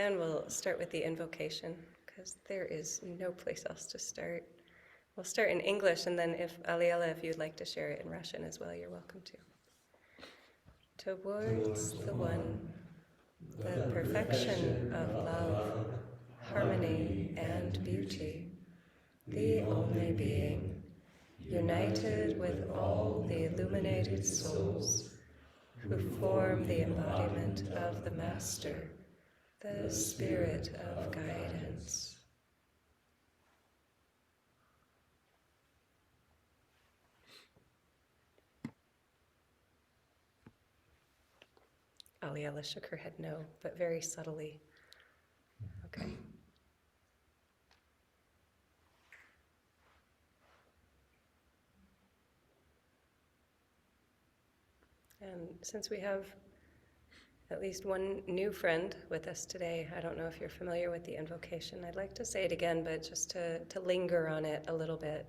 And we'll start with the invocation, because there is no place else to start. We'll start in English, and then if Aliela, if you'd like to share it in Russian as well, you're welcome to. Towards the One, the perfection of love, harmony, and beauty, the only being, united with all the illuminated souls who form the embodiment of the Master, the Spirit of guidance. Aliela shook her head no, but very subtly. Okay. And since we have at least one new friend with us today, I don't know if you're familiar with the invocation. I'd like to say it again, but just to linger on it a little bit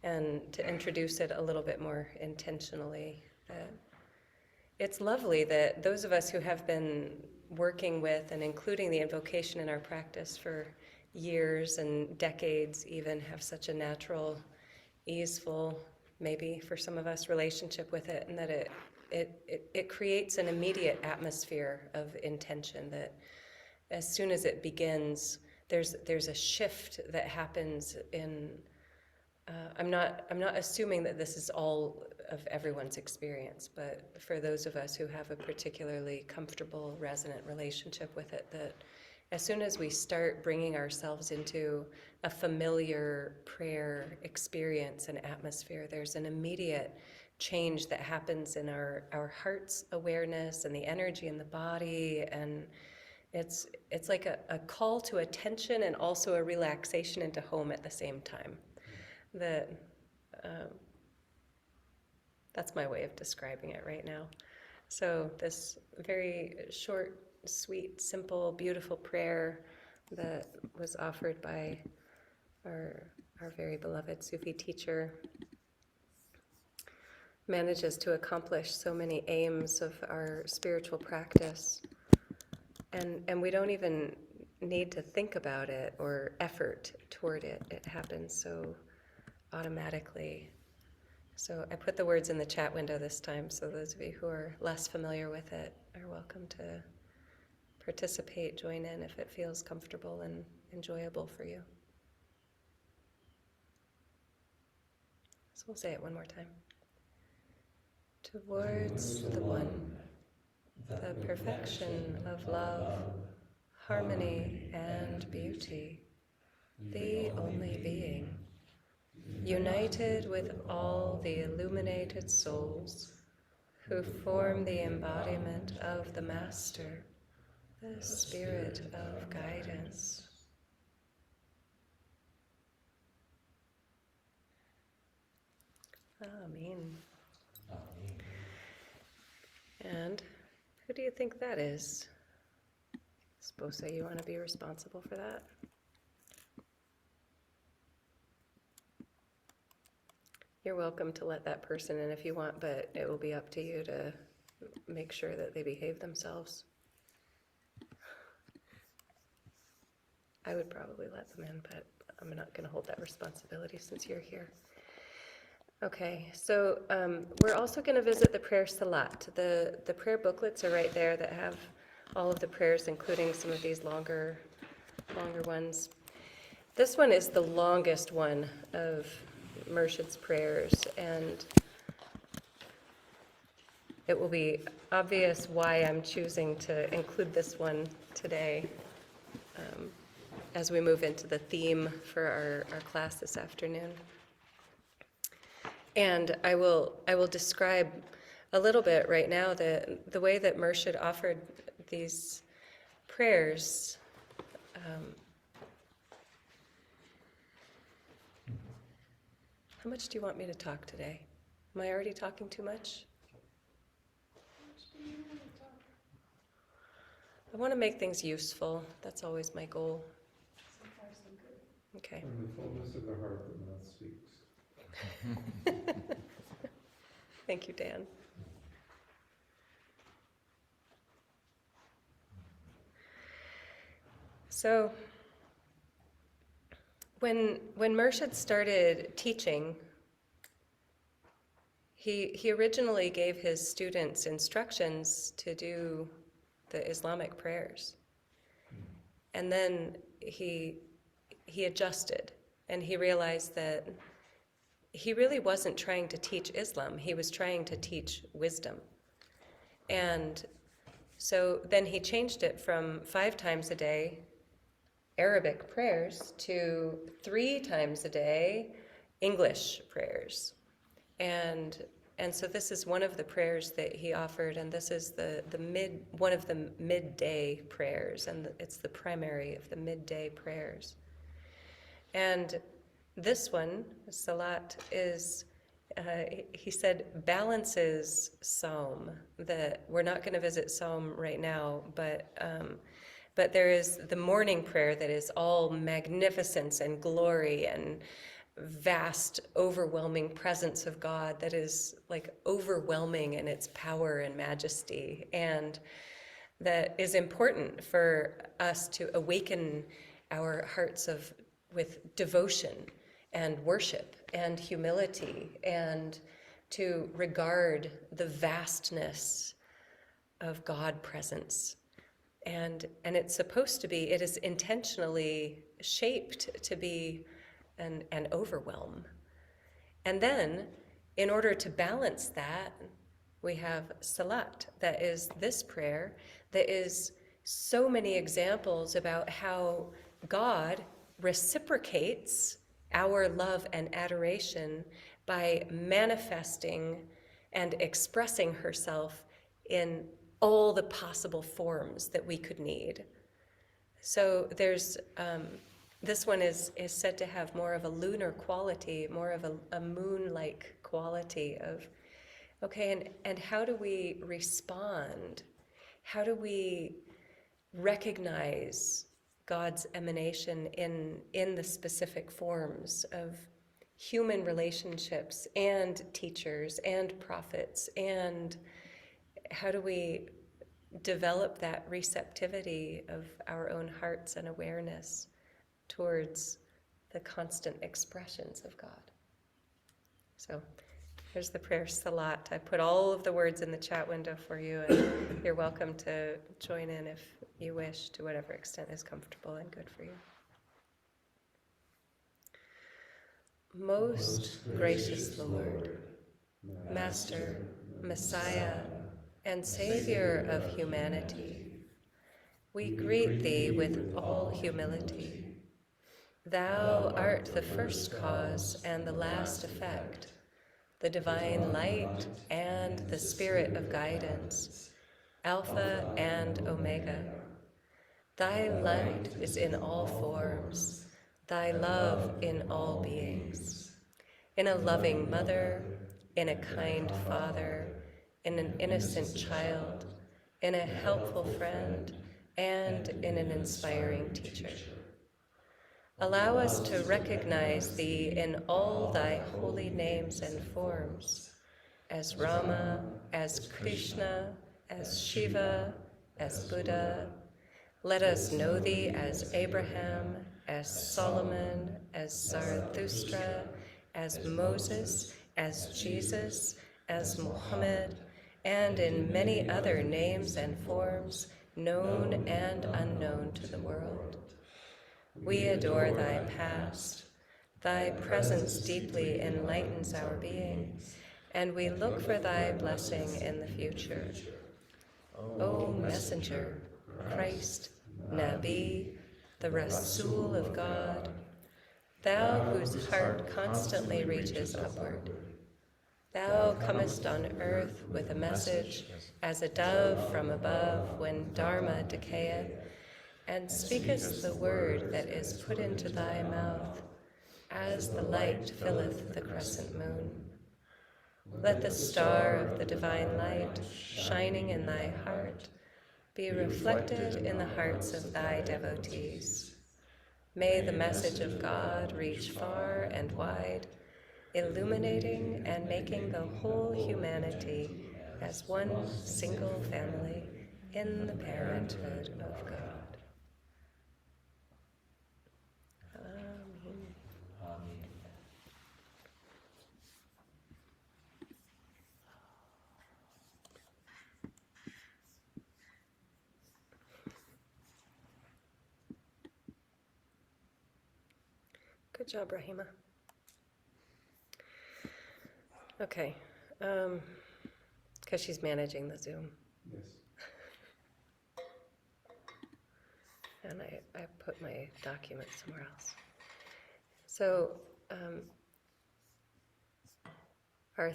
and to introduce it a little bit more intentionally. It's lovely that those of us who have been working with and including the invocation in our practice for years and decades even have such a natural, easeful, maybe for some of us, relationship with it, and that it creates an immediate atmosphere of intention that as soon as it begins, there's a shift that happens in. I'm not assuming that this is all of everyone's experience, but for those of us who have a particularly comfortable, resonant relationship with it, that as soon as we start bringing ourselves into a familiar prayer experience and atmosphere, there's an immediate change that happens in our heart's awareness and the energy in the body, and it's like a call to attention and also a relaxation into home at the same time. That's my way of describing it right now. So this very short, sweet, simple, beautiful prayer that was offered by our very beloved Sufi teacher manages to accomplish so many aims of our spiritual practice. And we don't even need to think about it or effort toward it. It happens so automatically. So I put the words in the chat window this time, so those of you who are less familiar with it are welcome to participate, join in if it feels comfortable and enjoyable for you. So we'll say it one more time. Towards the One, the perfection of love, harmony, and beauty, the only being, united with all the illuminated souls who form the embodiment of the Master, the Spirit of guidance. Amen. And who do you think that is? Sposa, you want to be responsible for that? You're welcome to let that person in if you want, but it will be up to you to make sure that they behave themselves. I would probably let them in, but I'm not going to hold that responsibility since you're here. Okay, so we're also going to visit the prayer salat. The prayer booklets are right there that have all of the prayers, including some of these longer ones. This one is the longest one of Murshid's prayers, and it will be obvious why I'm choosing to include this one today as we move into the theme for our class this afternoon. And I will describe a little bit right now the way that Murshid offered these prayers. How much do you want me to talk today? Am I already talking too much? I want to make things useful. That's always my goal. Okay. From the fullness of the heart, the mouth speaks. Thank you, Dan. So when Murshid started teaching, he originally gave his students instructions to do the Islamic prayers. And then he adjusted, and he realized that he really wasn't trying to teach Islam. He was trying to teach wisdom. And so then he changed it from 5 times a day Arabic prayers to 3 times a day English prayers. And so this is one of the prayers that he offered, and this is one of the midday prayers, and it's the primary of the midday prayers. And this one, Salat, is, he said, balances Psalm. We're not going to visit Psalm right now, but there is the morning prayer that is all magnificence and glory and vast, overwhelming presence of God that is like overwhelming in its power and majesty, and that is important for us to awaken our hearts with devotion and worship and humility, and to regard the vastness of God presence. And it's supposed to be, it is intentionally shaped to be an overwhelm. And then, in order to balance that, we have Salat, that is this prayer, that is so many examples about how God reciprocates our love and adoration by manifesting and expressing herself in all the possible forms that we could need. So there's this one is said to have more of a lunar quality, more of a moon-like quality of, okay, and how do we respond? How do we recognize God's emanation in the specific forms of human relationships and teachers and prophets, and how do we develop that receptivity of our own hearts and awareness towards the constant expressions of God? So here's the prayer Salat. I put all of the words in the chat window for you, and you're welcome to join in if you wish, to whatever extent is comfortable and good for you. Most gracious Lord, Master, Messiah, and Savior of humanity, we greet Thee with all humility. Thou art the first cause and the last effect, the divine light and the spirit of guidance, Alpha and Omega. Thy light is in all forms, Thy love in all beings. In a loving mother, in a kind father, in an innocent child, in a helpful friend, and in an inspiring teacher. Allow us to recognize Thee in all Thy holy names and forms, as Rama, as Krishna, as Shiva, as Buddha. Let us know Thee as Abraham, as Solomon, as Zarathustra, as Moses, as Jesus, as Muhammad, and in many other names and forms, known and unknown to the world. We adore Thy past. Thy presence deeply enlightens our being, and we look for Thy blessing in the future. O Messenger, Christ, Nabi, the Rasul of God, Thou whose heart constantly reaches upward, Thou comest on earth with a message as a dove from above when Dharma decayeth, and speakest the word that is put into Thy mouth, as the light filleth the crescent moon. Let the star of the divine light, shining in Thy heart, be reflected in the hearts of Thy devotees. May the message of God reach far and wide, illuminating and making the whole humanity as one single family in the parenthood of God. Good job, Rahima. Okay, because she's managing the Zoom, Yes. and I put my document somewhere else. So our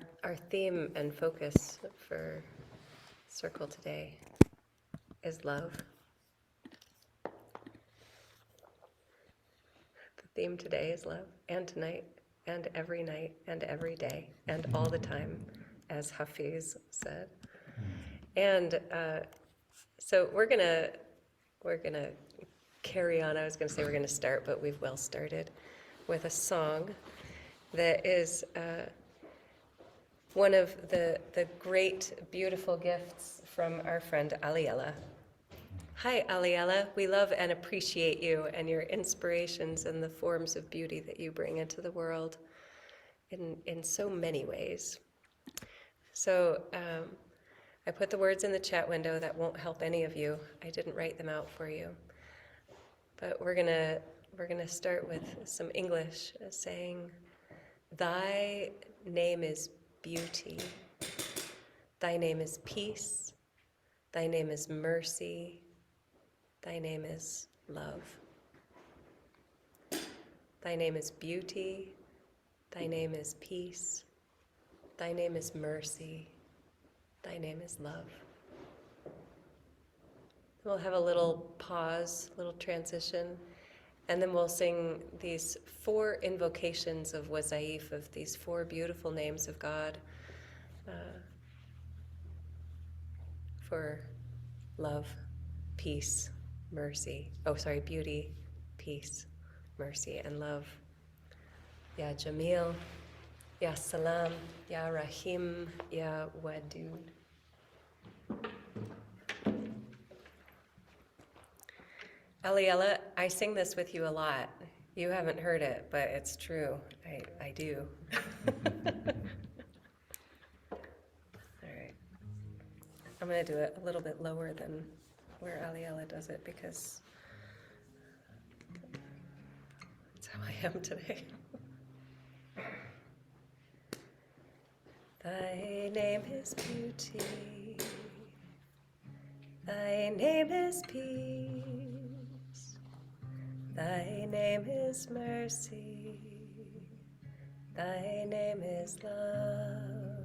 theme and focus for Circle today is love. The theme today is love, and tonight, and every night, and every day, and all the time, as Hafiz said. And so we're gonna carry on. I was gonna say we're gonna start, but we've well started with a song that is one of the great, beautiful gifts from our friend Aliella. Hi, Aliella. We love and appreciate you and your inspirations and the forms of beauty that you bring into the world in so many ways. So I put the words in the chat window. That won't help any of you. I didn't write them out for you. But we're gonna start with some English, saying, "Thy name is beauty. Thy name is peace. Thy name is mercy. Thy name is love. Thy name is beauty. Thy name is peace. Thy name is mercy. Thy name is love." We'll have a little pause, little transition, and then we'll sing these 4 invocations of Wazaif, of these 4 beautiful names of God for love, peace, mercy. Beauty, peace, mercy, and love. Ya Jamil, Ya Salam, Ya Rahim, Ya Wadud. Aliella, I sing this with you a lot. You haven't heard it, but it's true. I do. All right. I'm going to do it a little bit lower than where Aliella does it because that's how I am today. Thy name is beauty. Thy name is peace. Thy name is mercy. Thy name is love.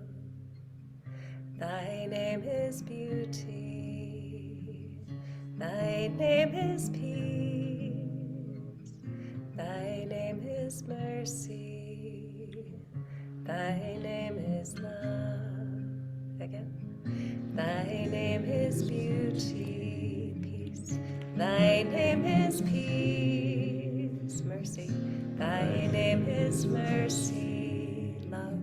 Thy name is beauty. Thy name is peace. Thy name is mercy. Thy name is love. Again. Thy name is beauty, peace. Thy name is peace, mercy. Thy name is mercy, love.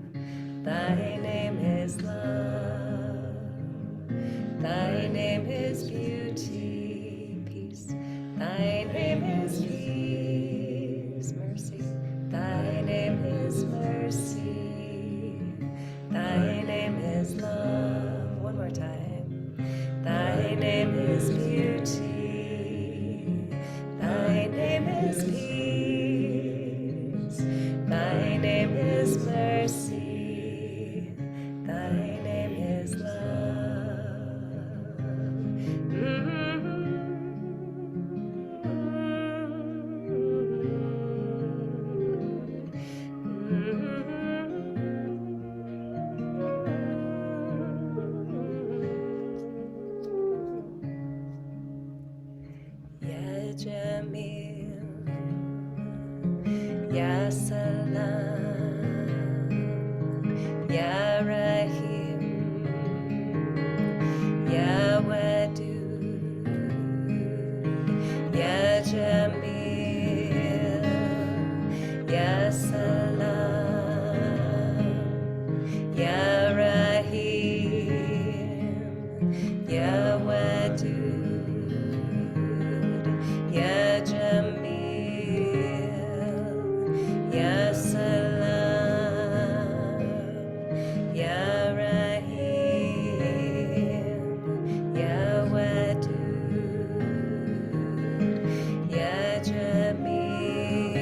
Thy name is love. Thy name is beauty, peace. Thy name is peace, mercy. Thy name is mercy. Thy name is love. One more time. Thy name is beauty. Thy name is peace. Thy name is mercy. Thy name is love. Ya Jamil, Ya Salam, Ya Rahim, Ya Wadud, Ya Jamil, Ya Salam, Ya Rahim, Ya Wadud, Ya Jamil, Ya Salam, Ya Rahim, Ya Wadud, Ya Jamil,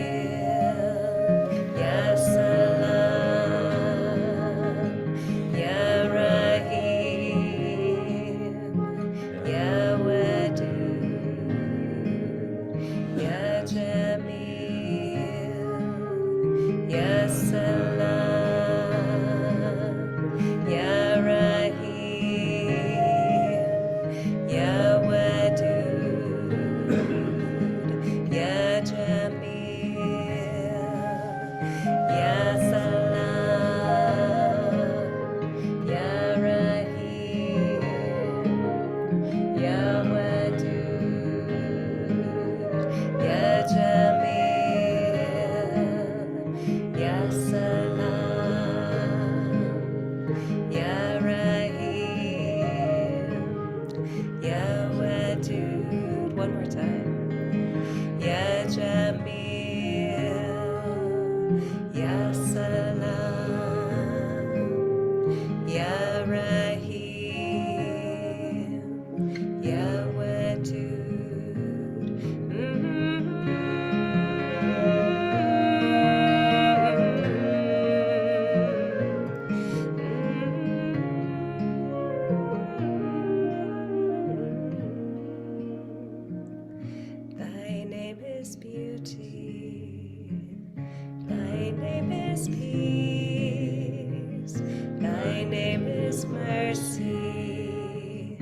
peace. Thy name is mercy.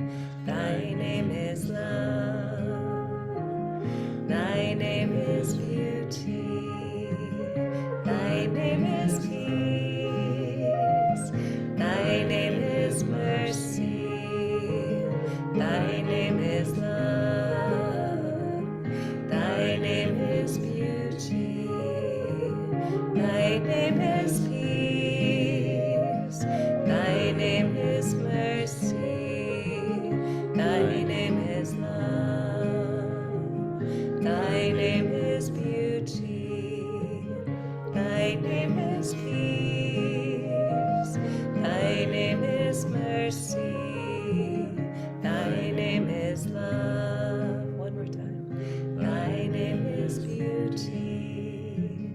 Thy name is love. Thy name is beauty. Thy name is peace. Thy name is mercy. Thy name is love. Thy name is beauty. Thy name is peace. Thy name is mercy. Thy name is love. Thy name is beauty. Thy name is peace. Thy name is mercy. Thy name is love. One more time. Thy name is beauty.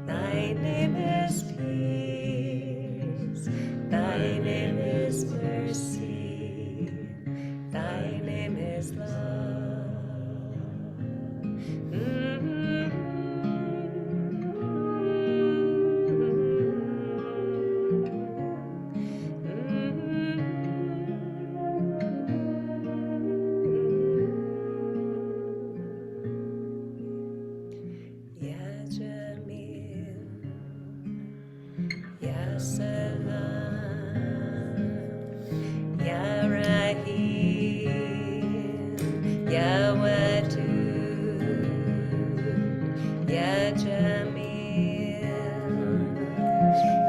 Thy name is peace. Thy name is mercy. Thy name is love. Ya Jamil, Ya Salam, Ya Rahim, Ya Wadud, Ya Jamil,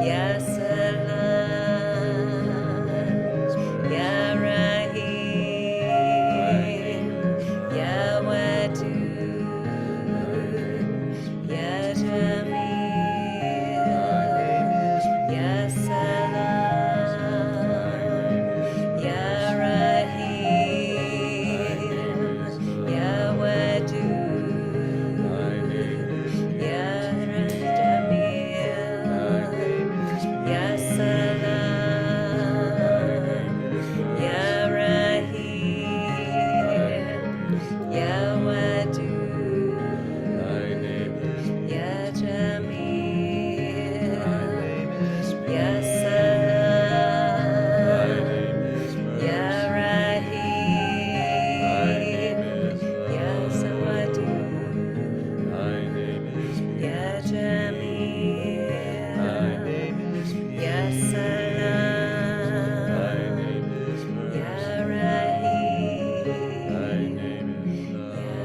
Ya Salam, Ya Rahim, Ya Wadud, Ya Jamil, Ya Salam, Ya Rahim, Ya Wadud, Ya Jamil, Ya Salam, Ya Rahim, Ya Wadud, Ya Jamil, Ya Salam, Ya Rahim, Ya Sawadud, Ya Jamil, Ya Salam, Ya Rahim, Ya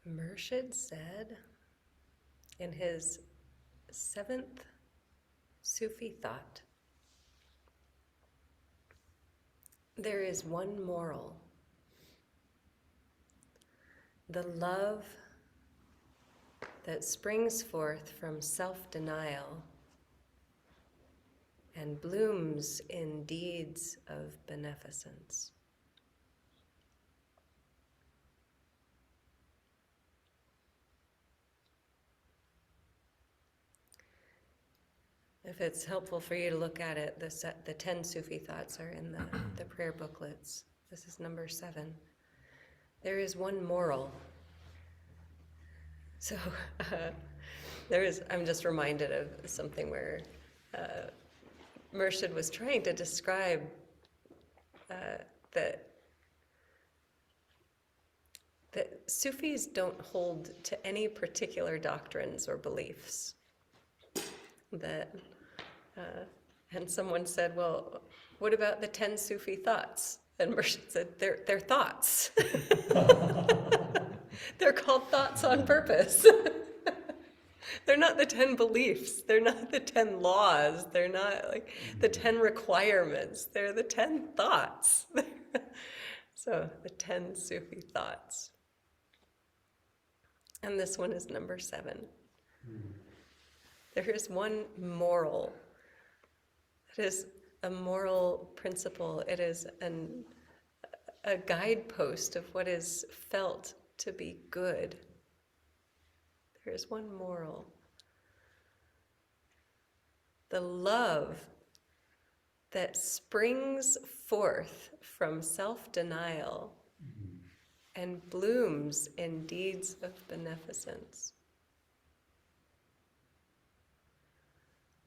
Murshid said in his 7th Sufi thought, there is one moral. The love that springs forth from self-denial and blooms in deeds of beneficence. If it's helpful for you to look at it, the 10 Sufi thoughts are in the prayer booklets. This is number 7. There is one moral. So I'm just reminded of something where Murshid was trying to describe that that Sufis don't hold to any particular doctrines or beliefs. That, and someone said, well, what about the 10 Sufi thoughts? And Murshid said, they're thoughts. They're called thoughts on purpose. They're not the 10 beliefs. They're not the 10 laws. They're not like the 10 requirements. They're the 10 thoughts. So the 10 Sufi thoughts. And this one is number 7. There is one moral. It is a moral principle. It is a guidepost of what is felt to be good. There is one moral. The love that springs forth from self-denial and blooms in deeds of beneficence.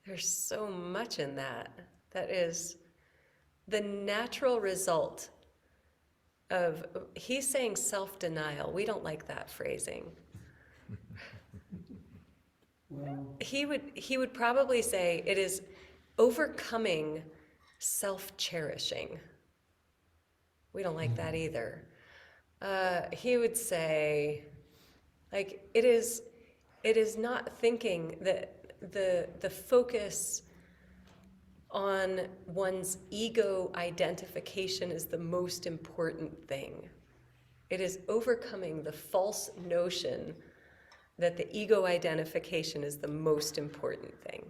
There's so much in that. That is the natural result of, he's saying self-denial. We don't like that phrasing. Well, He would probably say it is overcoming self-cherishing. We don't like that either. He would say, like, it is not thinking that the focus on one's ego identification is the most important thing. It is overcoming the false notion that the ego identification is the most important thing.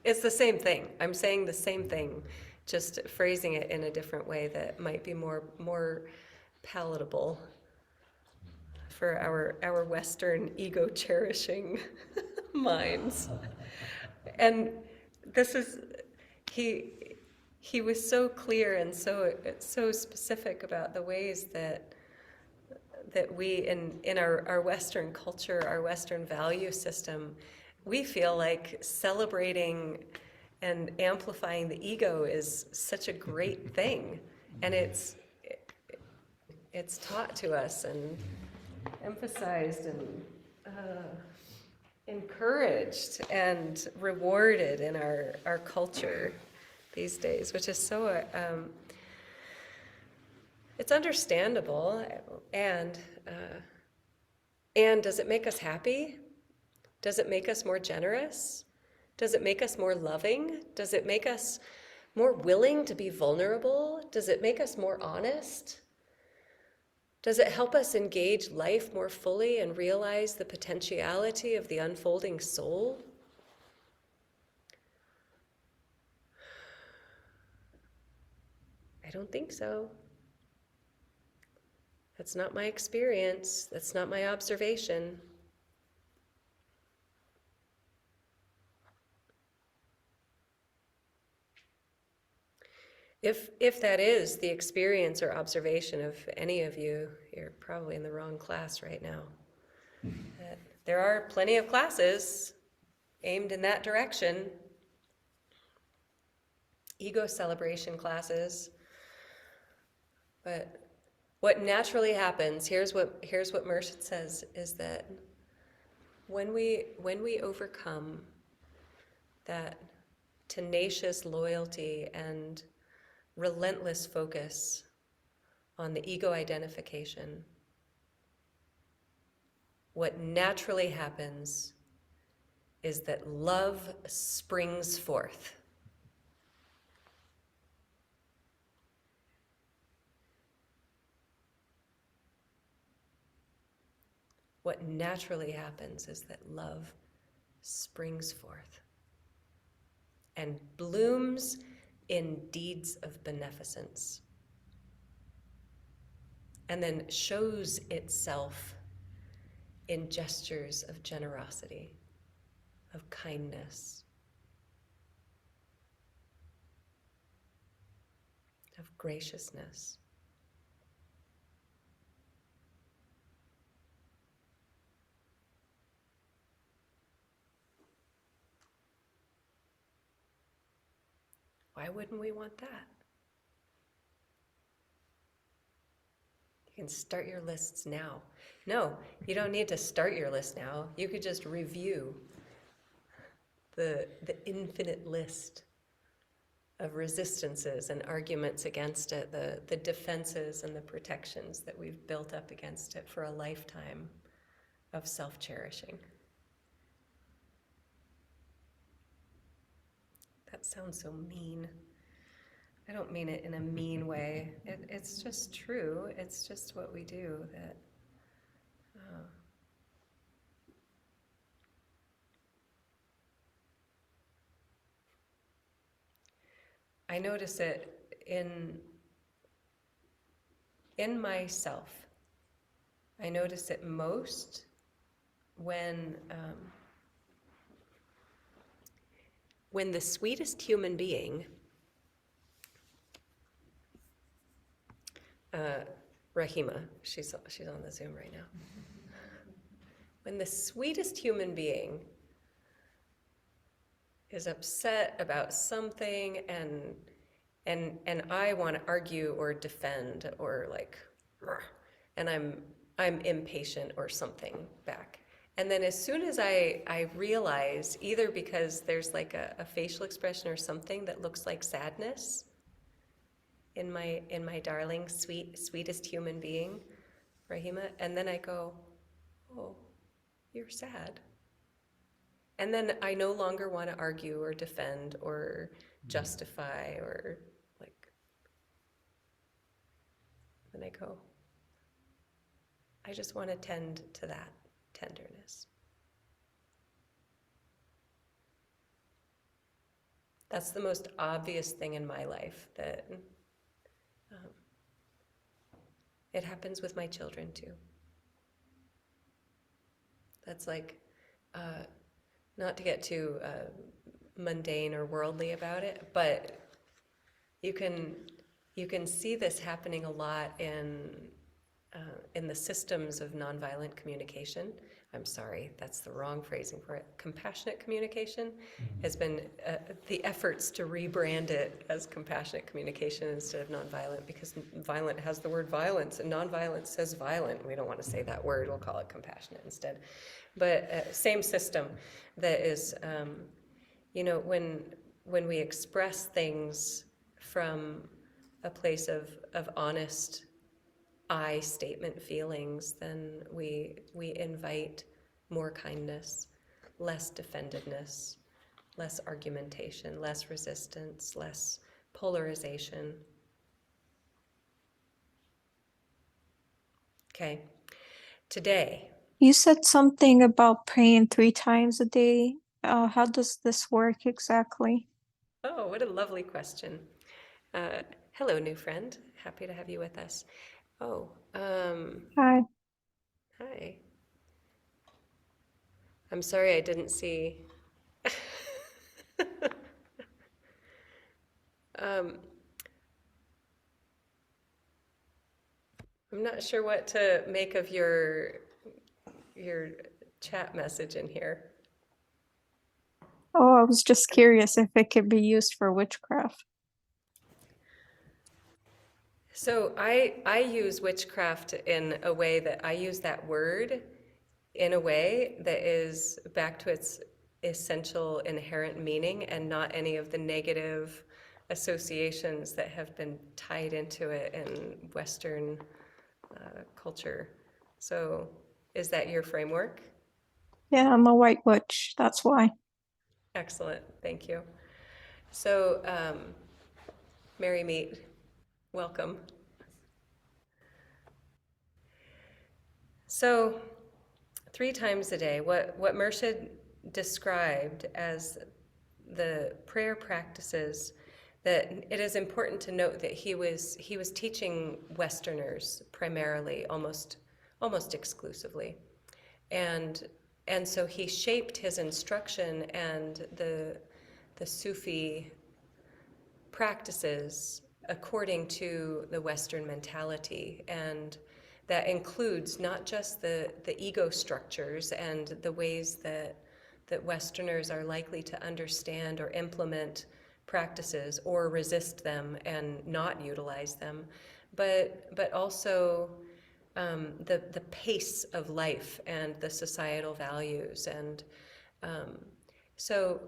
It's the same thing. I'm saying the same thing, just phrasing it in a different way that might be more palatable for our Western ego-cherishing minds. And this is, he was so clear and so specific about the ways that we in our Western culture, our Western value system, we feel like celebrating and amplifying the ego is such a great thing, and it's taught to us and emphasized and encouraged and rewarded in our culture these days, which is so it's understandable, and does it make us happy? Does it make us more generous? Does it make us more loving? Does it make us more willing to be vulnerable? Does it make us more honest? Does it help us engage life more fully and realize the potentiality of the unfolding soul? I don't think so. That's not my experience. That's not my observation. If that is the experience or observation of any of you, you're probably in the wrong class right now. There are plenty of classes aimed in that direction. Ego celebration classes. But what naturally happens, here's what Murshid says, is that when we overcome that tenacious loyalty and relentless focus on the ego identification, what naturally happens is that love springs forth. What naturally happens is that love springs forth and blooms in deeds of beneficence, and then shows itself in gestures of generosity, of kindness, of graciousness. Why wouldn't we want that? You can start your lists now. No, you don't need to start your list now. You could just review the infinite list of resistances and arguments against it, the defenses and the protections that we've built up against it for a lifetime of self-cherishing. That sounds so mean. I don't mean it in a mean way. It's just true. It's just what we do. That I notice it in myself. I notice it most when the sweetest human being, Rahima, she's on the Zoom right now. When the sweetest human being is upset about something and I want to argue or defend or like, and I'm impatient or something back. And then as soon as I realize, either because there's like a facial expression or something that looks like sadness in my darling, sweetest human being, Rahima, and then I go, oh, you're sad. And then I no longer want to argue or defend or justify or like, then I go, I just want to tend to that tenderness. That's the most obvious thing in my life that it happens with my children too. That's like, not to get too mundane or worldly about it, but you can see this happening a lot in the systems of nonviolent communication. I'm sorry, that's the wrong phrasing for it. Compassionate communication has been the efforts to rebrand it as compassionate communication instead of nonviolent, because violent has the word violence and nonviolence says violent. We don't want to say that word, we'll call it compassionate instead. But same system that is, when we express things from a place of honest I statement feelings, then we invite more kindness, less defendedness, less argumentation, less resistance, less polarization. Okay, today. You said something about praying 3 times a day. How does this work exactly? Oh, what a lovely question. Hello, new friend. Happy to have you with us. Oh, Hi. hi. I'm sorry I didn't see. I'm not sure what to make of your chat message in here. Oh, I was just curious if it could be used for witchcraft. So I use witchcraft in a way that I use that word in a way that is back to its essential inherent meaning and not any of the negative associations that have been tied into it in Western culture. So is that your framework? Yeah, I'm a white witch, that's why. Excellent, thank you. So, Merry Meet, welcome. So, 3 times a day, what Murshid described as the prayer practices, that it is important to note that he was teaching Westerners primarily, almost exclusively, and so he shaped his instruction and the Sufi practices according to the Western mentality, and that includes not just the ego structures and the ways that Westerners are likely to understand or implement practices or resist them and not utilize them, but also the pace of life and the societal values. And so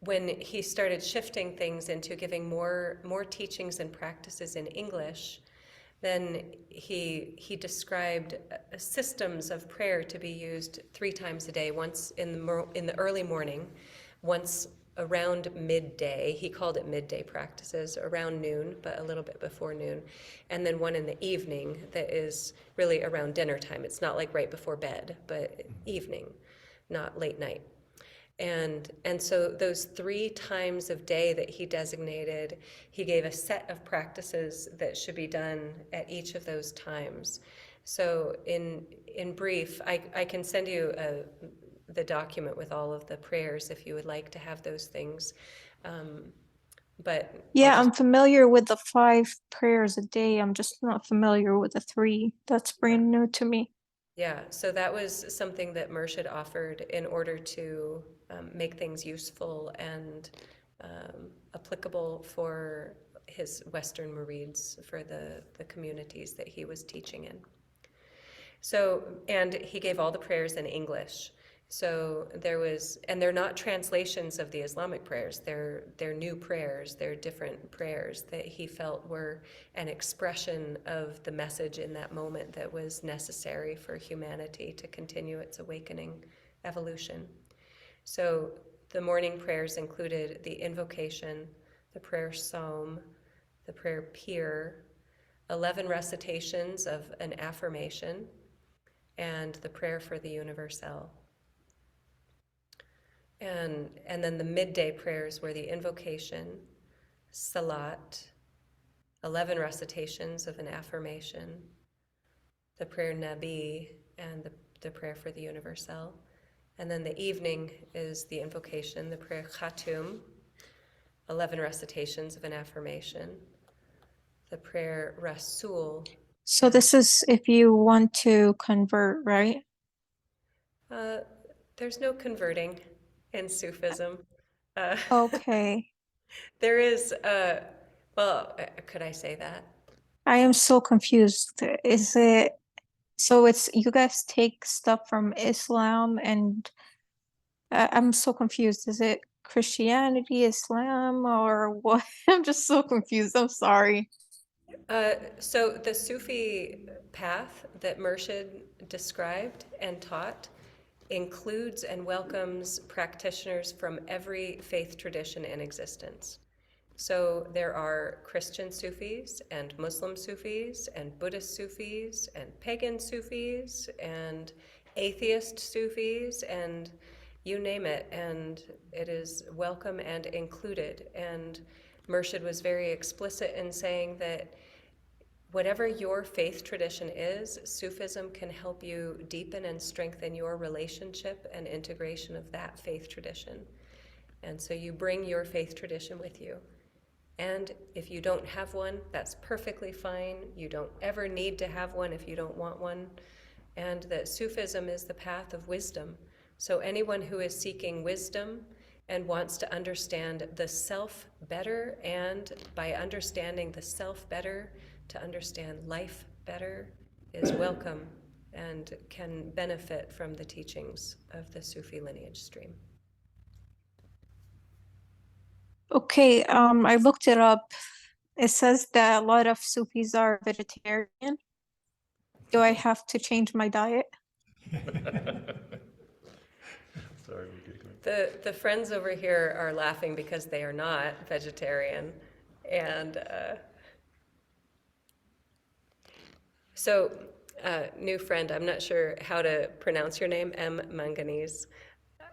when he started shifting things into giving more teachings and practices in English, then he described systems of prayer to be used 3 times a day, once in the early morning, once around midday. He called it midday practices, around noon, but a little bit before noon, and then one in the evening that is really around dinner time. It's not like right before bed, but evening, not late night. And so those 3 times of day that he designated, he gave a set of practices that should be done at each of those times. So in brief, I can send you the document with all of the prayers if you would like to have those things. But I'll Yeah, just, I'm familiar with the 5 prayers a day. I'm just not familiar with the 3. That's brand new to me. yeah, so that was something that Murshid offered in order to make things useful and applicable for his Western Murids, for the communities that he was teaching in. So, and he gave all the prayers in English. So and they're not translations of the Islamic prayers. They're new prayers. They're different prayers that he felt were an expression of the message in that moment that was necessary for humanity to continue its awakening evolution. So the morning prayers included the invocation, the prayer psalm, the prayer pir, 11 recitations of an affirmation, and the prayer for the universal. And then the midday prayers were the invocation, salat, 11 recitations of an affirmation, the prayer nabi, and the prayer for the universal. And then the evening is the invocation, the prayer khatum, 11 recitations of an affirmation, the prayer rasul. So this is if you want to convert, right? Uh, there's no converting in Sufism. Uh, Okay. there is, well, could I say that? I am so confused. Is it so it's you guys take stuff from Islam and I'm so confused. Is it Christianity, Islam, or what? I'm just so confused. I'm sorry. So the Sufi path that Murshid described and taught includes and welcomes practitioners from every faith tradition in existence. So there are Christian Sufis and Muslim Sufis and Buddhist Sufis and pagan Sufis and atheist Sufis and you name it, and it is welcome and included. And Murshid was very explicit in saying that whatever your faith tradition is, Sufism can help you deepen and strengthen your relationship and integration of that faith tradition. And so you bring your faith tradition with you. And if you don't have one, that's perfectly fine. You don't ever need to have one if you don't want one. And that Sufism is the path of wisdom. So anyone who is seeking wisdom and wants to understand the self better, and by understanding the self better, to understand life better, is welcome and can benefit from the teachings of the Sufi lineage stream. Okay, I looked it up. It says that a lot of Sufis are vegetarian. Do I have to change my diet? Sorry, we're giggling. The friends over here are laughing because they are not vegetarian. And so, new friend, I'm not sure how to pronounce your name, M. Manganese.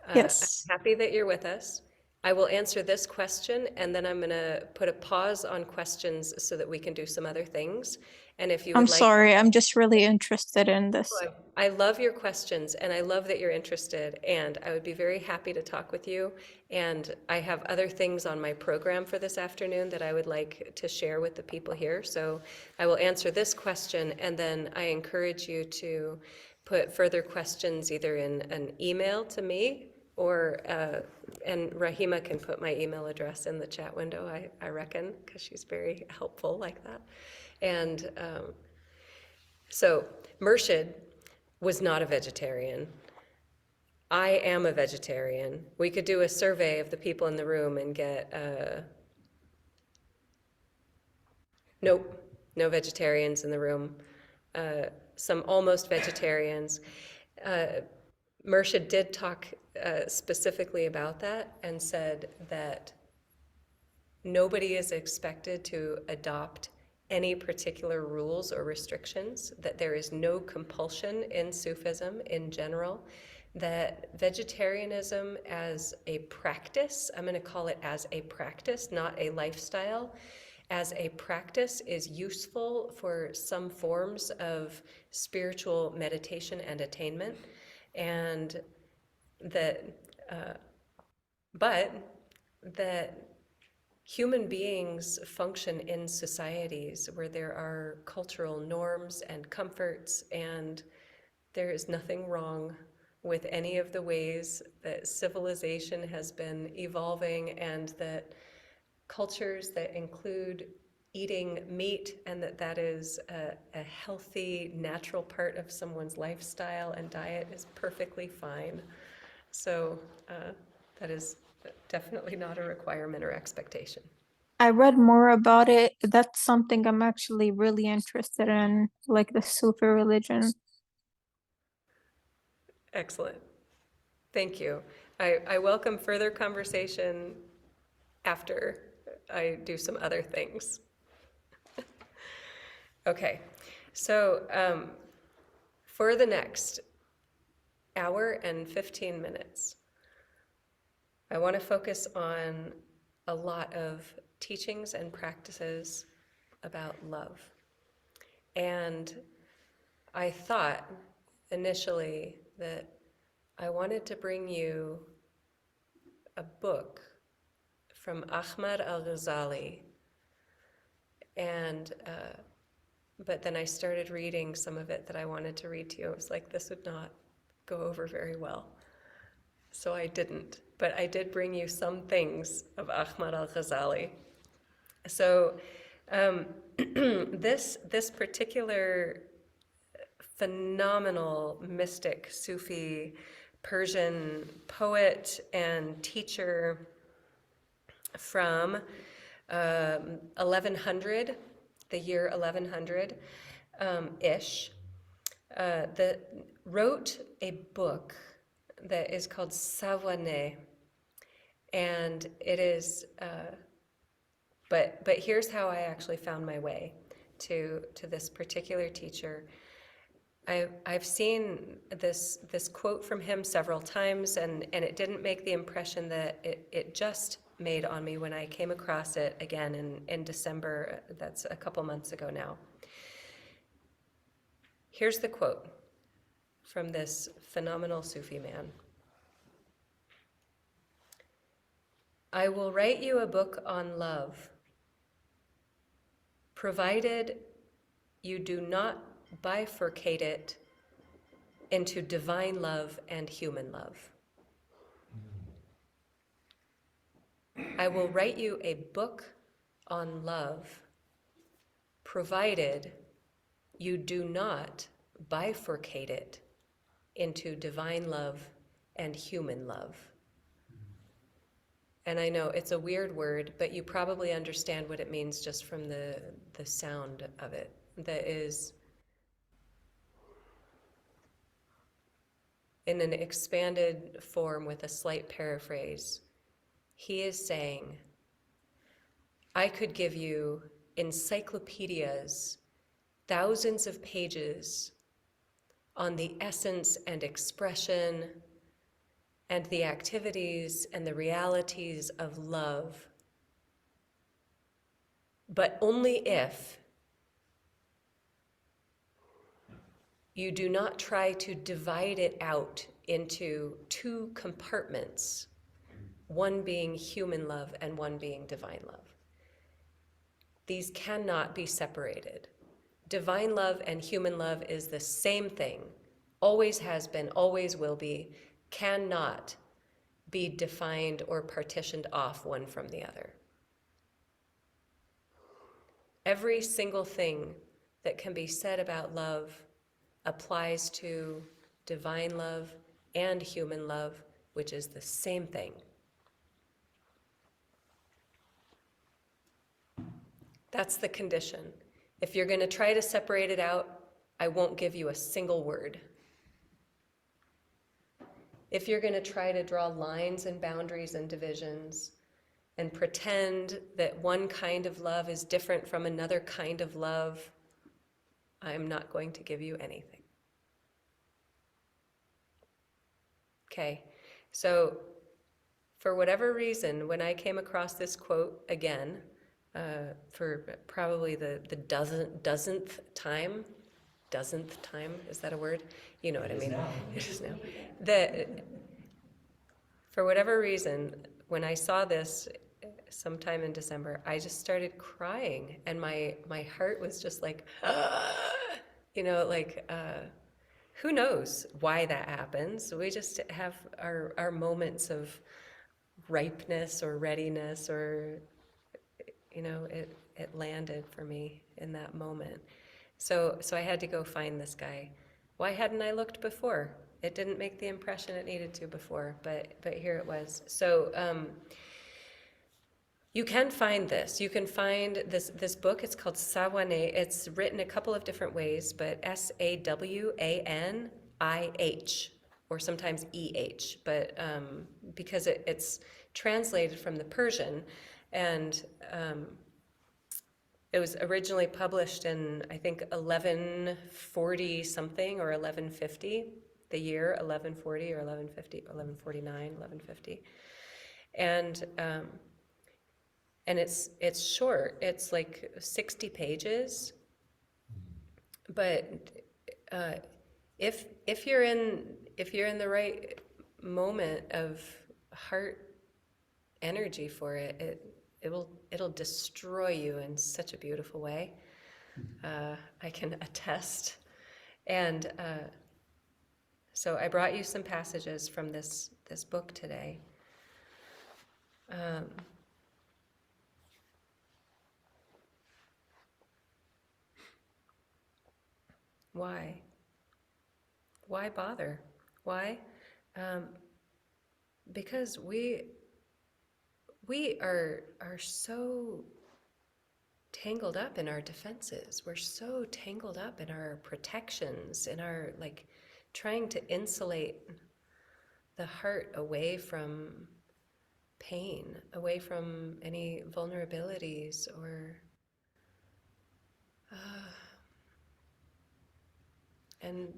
I'm Yes. happy that you're with us. I will answer this question, and then I'm going to put a pause on questions so that we can do some other things. And if you I'm would like, sorry, I'm just really interested in this. I love your questions, and I love that you're interested, and I would be very happy to talk with you. And I have other things on my program for this afternoon that I would like to share with the people here. So I will answer this question, and then I encourage you to put further questions either in an email to me or, and Rahima can put my email address in the chat window, I reckon, because she's very helpful like that. And So Murshid was not a vegetarian. I am a vegetarian. We could do a survey of the people in the room and get, nope, no vegetarians in the room. Some almost vegetarians. Murshid did talk specifically about that and said that nobody is expected to adopt any particular rules or restrictions, that there is no compulsion in Sufism in general, that vegetarianism as a practice, I'm going to call it as a practice, not a lifestyle, as a practice is useful for some forms of spiritual meditation and attainment, and that, but that human beings function in societies where there are cultural norms and comforts, and there is nothing wrong with any of the ways that civilization has been evolving, and that cultures that include eating meat and that is a healthy, natural part of someone's lifestyle and diet is perfectly fine. So that is definitely not a requirement or expectation. I read more about it. That's something I'm actually really interested in, like the Sufi religion. Excellent. Thank you. I welcome further conversation after I do some other things. Okay, so for the next hour and 15 minutes, I want to focus on a lot of teachings and practices about love. And I thought initially that I wanted to bring you a book from Ahmad al-Ghazali, and but then I started reading some of it that I wanted to read to you. I was like, this would not go over very well. So I didn't, but I did bring you some things of Ahmad al-Ghazali. So this particular phenomenal mystic Sufi Persian poet and teacher from 1100, the year 1100 ish, that wrote a book that is called Savaneh, and it is. But here's how I actually found my way to this particular teacher. I've seen this quote from him several times, and it didn't make the impression that it just made on me when I came across it again in December. That's a couple months ago now. Here's the quote from this phenomenal Sufi man. I will write you a book on love, provided you do not bifurcate it into divine love and human love. I will write you a book on love, provided you do not bifurcate it into divine love and human love. And I know it's a weird word, but you probably understand what it means just from the sound of it. That is, in an expanded form with a slight paraphrase, he is saying, I could give you encyclopedias, thousands of pages on the essence and expression and the activities and the realities of love, but only if you do not try to divide it out into two compartments, one being human love and one being divine love. These cannot be separated. Divine love and human love is the same thing, always has been, always will be, cannot be defined or partitioned off one from the other. Every single thing that can be said about love applies to divine love and human love, which is the same thing. That's the condition. If you're going to try to separate it out, I won't give you a single word. If you're going to try to draw lines and boundaries and divisions and pretend that one kind of love is different from another kind of love, I'm not going to give you anything. Okay, so for whatever reason, when I came across this quote again, for probably the dozenth time, is that a word? You know what I mean. It is now. For whatever reason, when I saw this sometime in December, I just started crying, and my heart was just like, who knows why that happens? We just have our moments of ripeness or readiness, or it landed for me in that moment. So I had to go find this guy. Why hadn't I looked before? It didn't make the impression it needed to before, but here it was. So you can find this. You can find this book. It's called Sawaneh. It's written a couple of different ways, but Sawanih, or sometimes EH, but because it's translated from the Persian, and it was originally published in, I think, 1140 something or 1150, the year 1140 or 1150, 1149, 1150. And it's short. It's like 60 pages. But if you're in the right moment of heart energy for it, it'll destroy you in such a beautiful way. I can attest. And so I brought you some passages from this book today. Why? Why bother? Why? Because we are so tangled up in our defenses. We're so tangled up in our protections, in our trying to insulate the heart away from pain, away from any vulnerabilities or and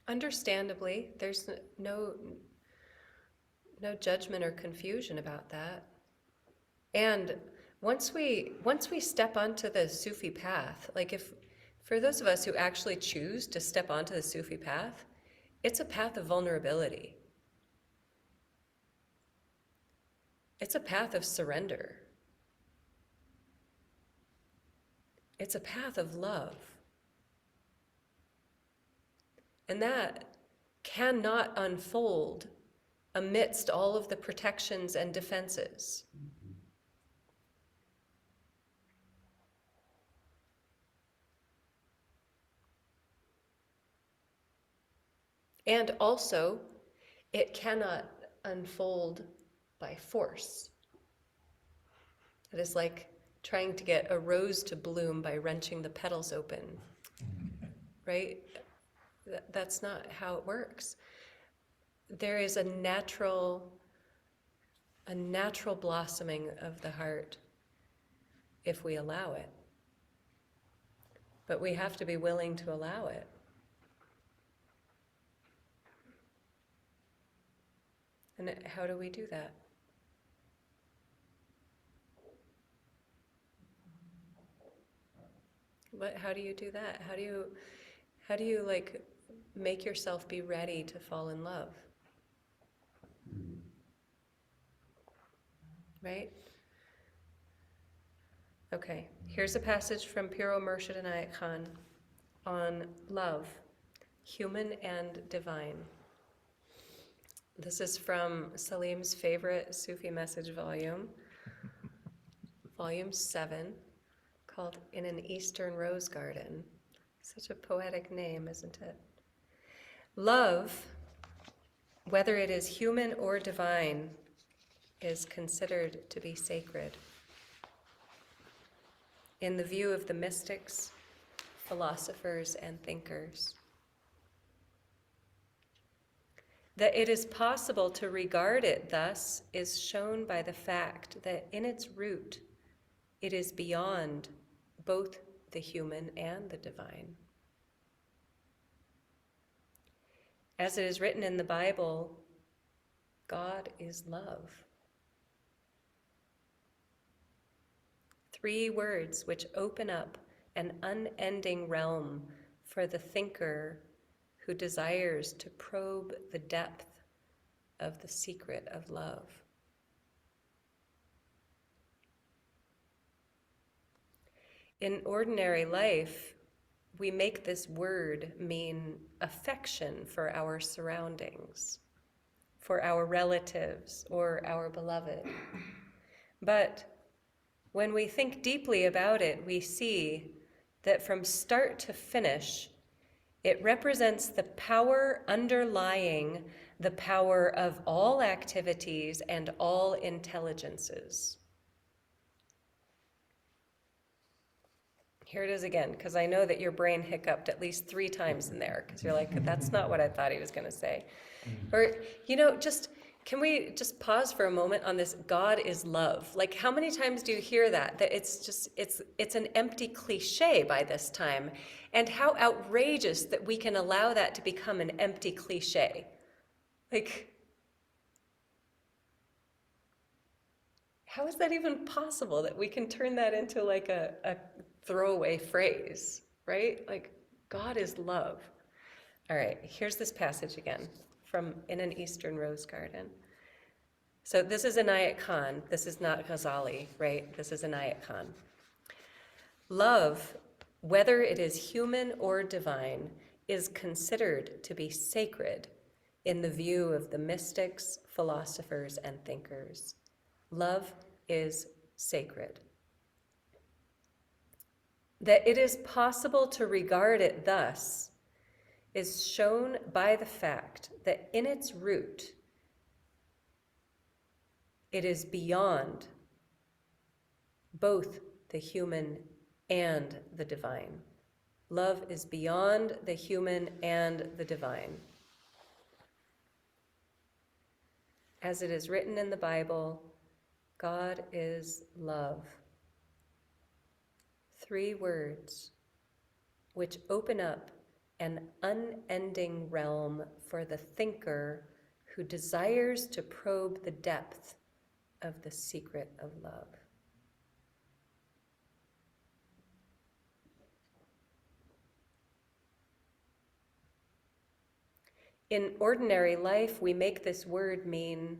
understandably, there's no judgment or confusion about that. And once we step onto the Sufi path, for those of us who actually choose to step onto the Sufi path, it's a path of vulnerability. It's a path of surrender. It's a path of love. And that cannot unfold amidst all of the protections and defenses. And also, it cannot unfold by force. It is like trying to get a rose to bloom by wrenching the petals open, right? That's not how it works. There is a natural blossoming of the heart if we allow it. But we have to be willing to allow it. And how do we do that? How do you do that? How do you make yourself be ready to fall in love? Right? Okay, here's a passage from Piro Murshid Inayat Khan on love, human and divine. This is from Salim's favorite Sufi message volume, volume 7, called called In an Eastern Rose Garden. Such a poetic name, isn't it? Love, whether it is human or divine, is considered to be sacred. In the view of the mystics, philosophers, and thinkers. That it is possible to regard it thus is shown by the fact that in its root, it is beyond both the human and the divine. As it is written in the Bible, God is love. 3 words which open up an unending realm for the thinker who desires to probe the depth of the secret of love. In ordinary life, we make this word mean affection for our surroundings, for our relatives or our beloved. But when we think deeply about it, we see that from start to finish, it represents the power underlying the power of all activities and all intelligences. Here it is again, because I know that your brain hiccuped at least 3 times in there, because you're like, that's not what I thought he was going to say. Or, can we just pause for a moment on this, God is love? Like, how many times do you hear that? That it's an empty cliche by this time. And how outrageous that we can allow that to become an empty cliche. Like, how is that even possible that we can turn that into like a throwaway phrase, right? Like, God is love. All right, here's this passage again from In an Eastern Rose Garden. So this is Inayat Khan. This is not Ghazali, right? This is Inayat Khan. Love, whether it is human or divine, is considered to be sacred in the view of the mystics, philosophers, and thinkers. Love is sacred. That it is possible to regard it thus is shown by the fact that in its root, it is beyond both the human and the divine. Love is beyond the human and the divine. As it is written in the Bible, God is love. 3 words which open up an unending realm for the thinker who desires to probe the depth of the secret of love. In ordinary life, we make this word mean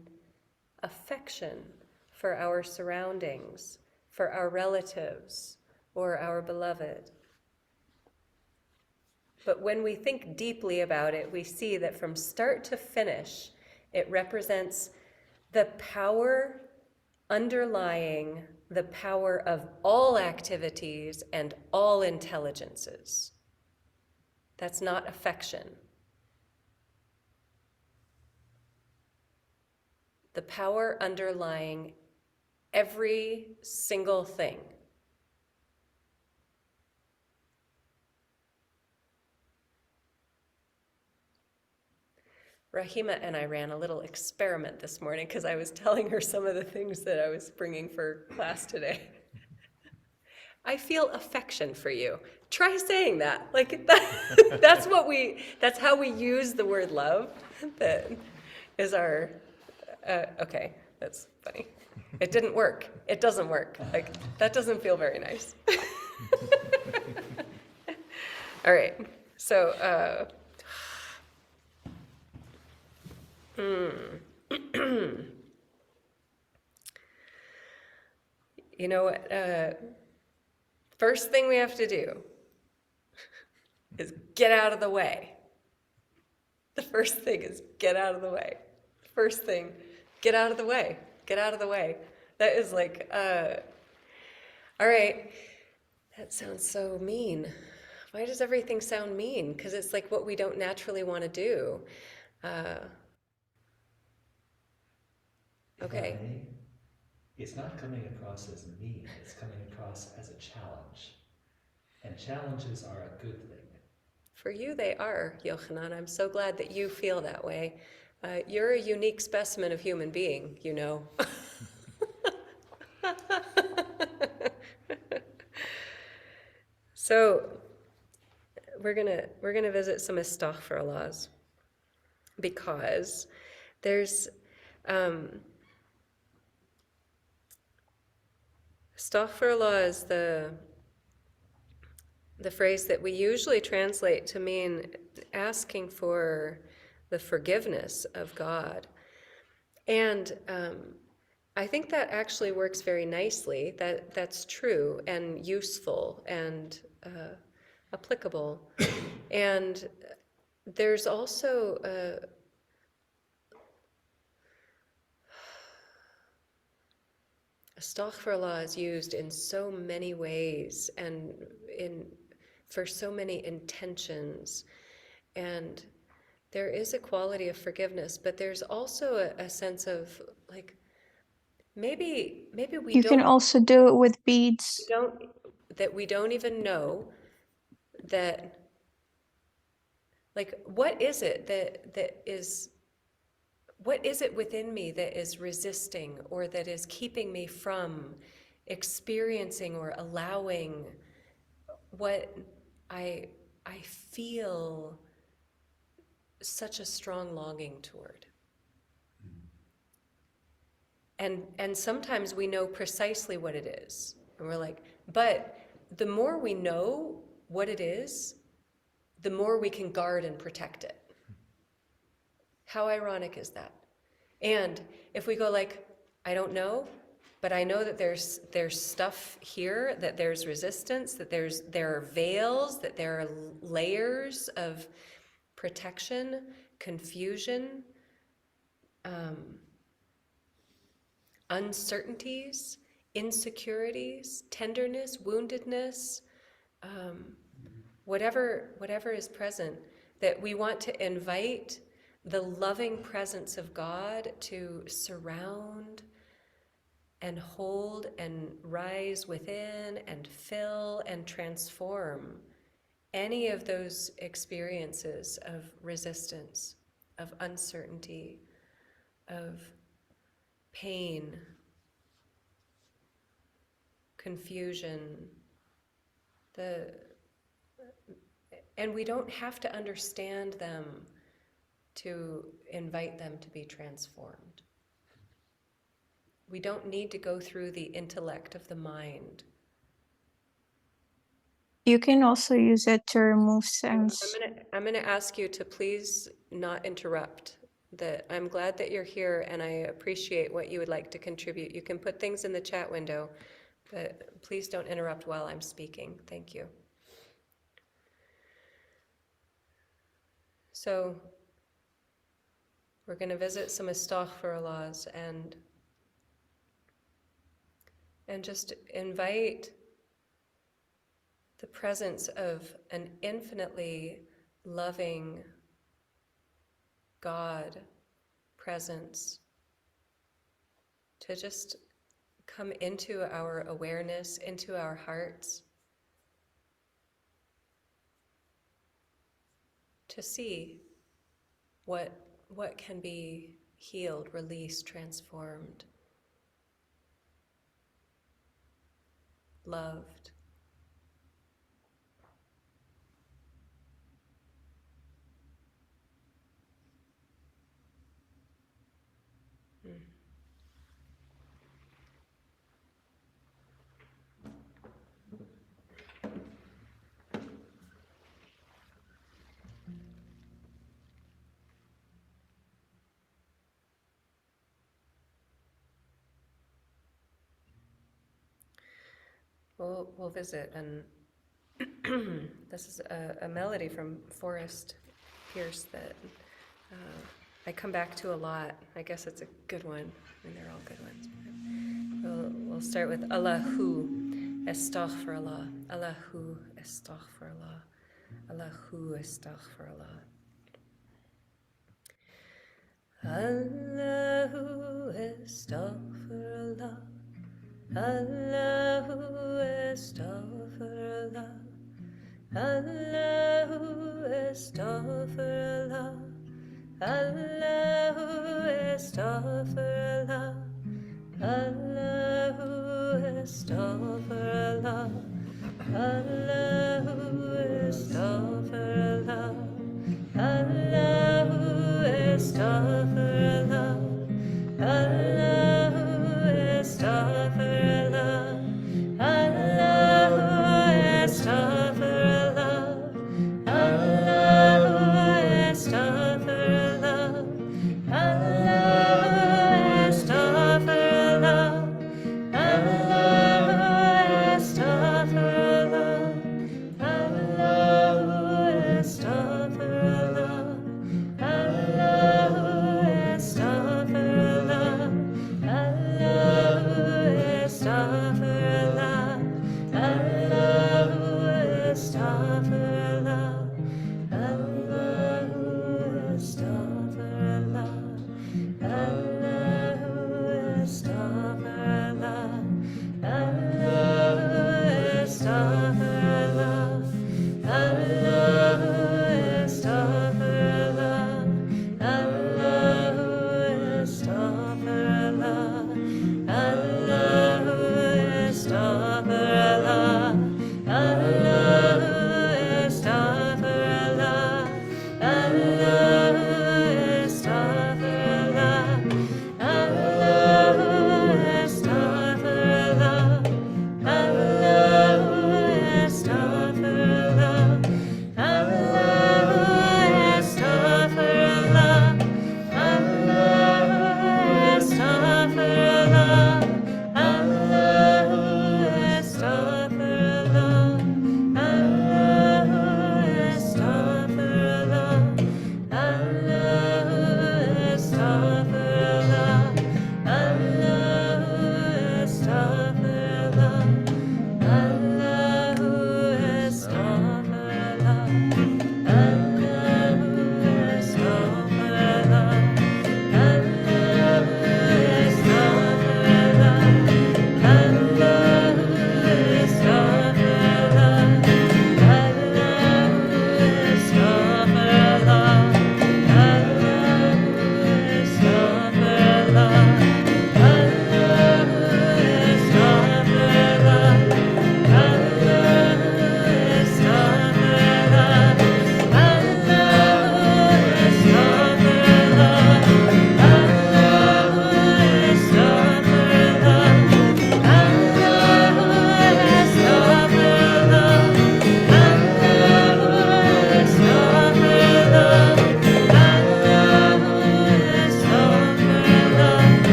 affection for our surroundings, for our relatives, or our beloved. But when we think deeply about it, we see that from start to finish, it represents the power underlying the power of all activities and all intelligences. That's not affection. The power underlying every single thing. Rahima and I ran a little experiment this morning because I was telling her some of the things that I was bringing for class today. I feel affection for you. Try saying that. Like that's how we use the word love. That is our, okay, that's funny. It didn't work. It doesn't work. Like, that doesn't feel very nice. All right, so, you know what, first thing we have to do is get out of the way. The first thing is get out of the way. First thing, get out of the way. Get out of the way. That is like, all right, That sounds so mean. Why does everything sound mean? Because it's like what we don't naturally want to do. Uh, If okay. I may, it's not coming across as mean, it's coming across as a challenge. And challenges are a good thing. For you, they are, Yochanan. I'm so glad that you feel that way. You're a unique specimen of human being, you know. So we're gonna visit some astaghfirullahs because there's astaghfirullah is the phrase that we usually translate to mean asking for the forgiveness of God. And I think that actually works very nicely. That's true and useful and applicable. And there's also astaghfirullah is used in so many ways and for so many intentions. And there is a quality of forgiveness, but there's also a sense of like maybe we You can don't also do it with beads. we don't even know that, like, what is it what is it within me that is resisting or that is keeping me from experiencing or allowing what I feel such a strong longing toward. And sometimes we know precisely what it is. And we're like, but the more we know what it is, the more we can guard and protect it. How ironic is that? And if we go like, I don't know, but I know that there's stuff here, that there's resistance, that there are veils, that there are layers of protection, confusion, uncertainties, insecurities, tenderness, woundedness, whatever is present, that we want to invite the loving presence of God to surround and hold and rise within and fill and transform any of those experiences of resistance, of uncertainty, of pain, confusion, and we don't have to understand them to invite them to be transformed. We don't need to go through the intellect of the mind. You can also use it to remove sense. I'm gonna ask you to please not interrupt. That I'm glad that you're here and I appreciate what you would like to contribute. You can put things in the chat window, but please don't interrupt while I'm speaking. Thank you. So we're going to visit some astaghfirullahs and just invite the presence of an infinitely loving God presence to just come into our awareness, into our hearts, to see what can be healed, released, transformed, loved. We'll visit, and this is a melody from Forrest Pierce that I come back to a lot. I guess it's a good one. I mean, they're all good ones. We'll start with Allahu. Astaghfirullah. Allahu astaghfirullah. Allahu astaghfirullah. Allahu astaghfirullah. Allahu astaghfirullah. Allahu astaghfirullah. Allahu astaghfirullah. Allahu astaghfirullah. Allahu astaghfirullah. Allahu astaghfirullah. Allahu astaghfirullah. Allahu astaghfirullah. Allahu astaghfirullah. Allahu astaghfirullah. Allahu astaghfirullah. Allahu astaghfirullah. Allahu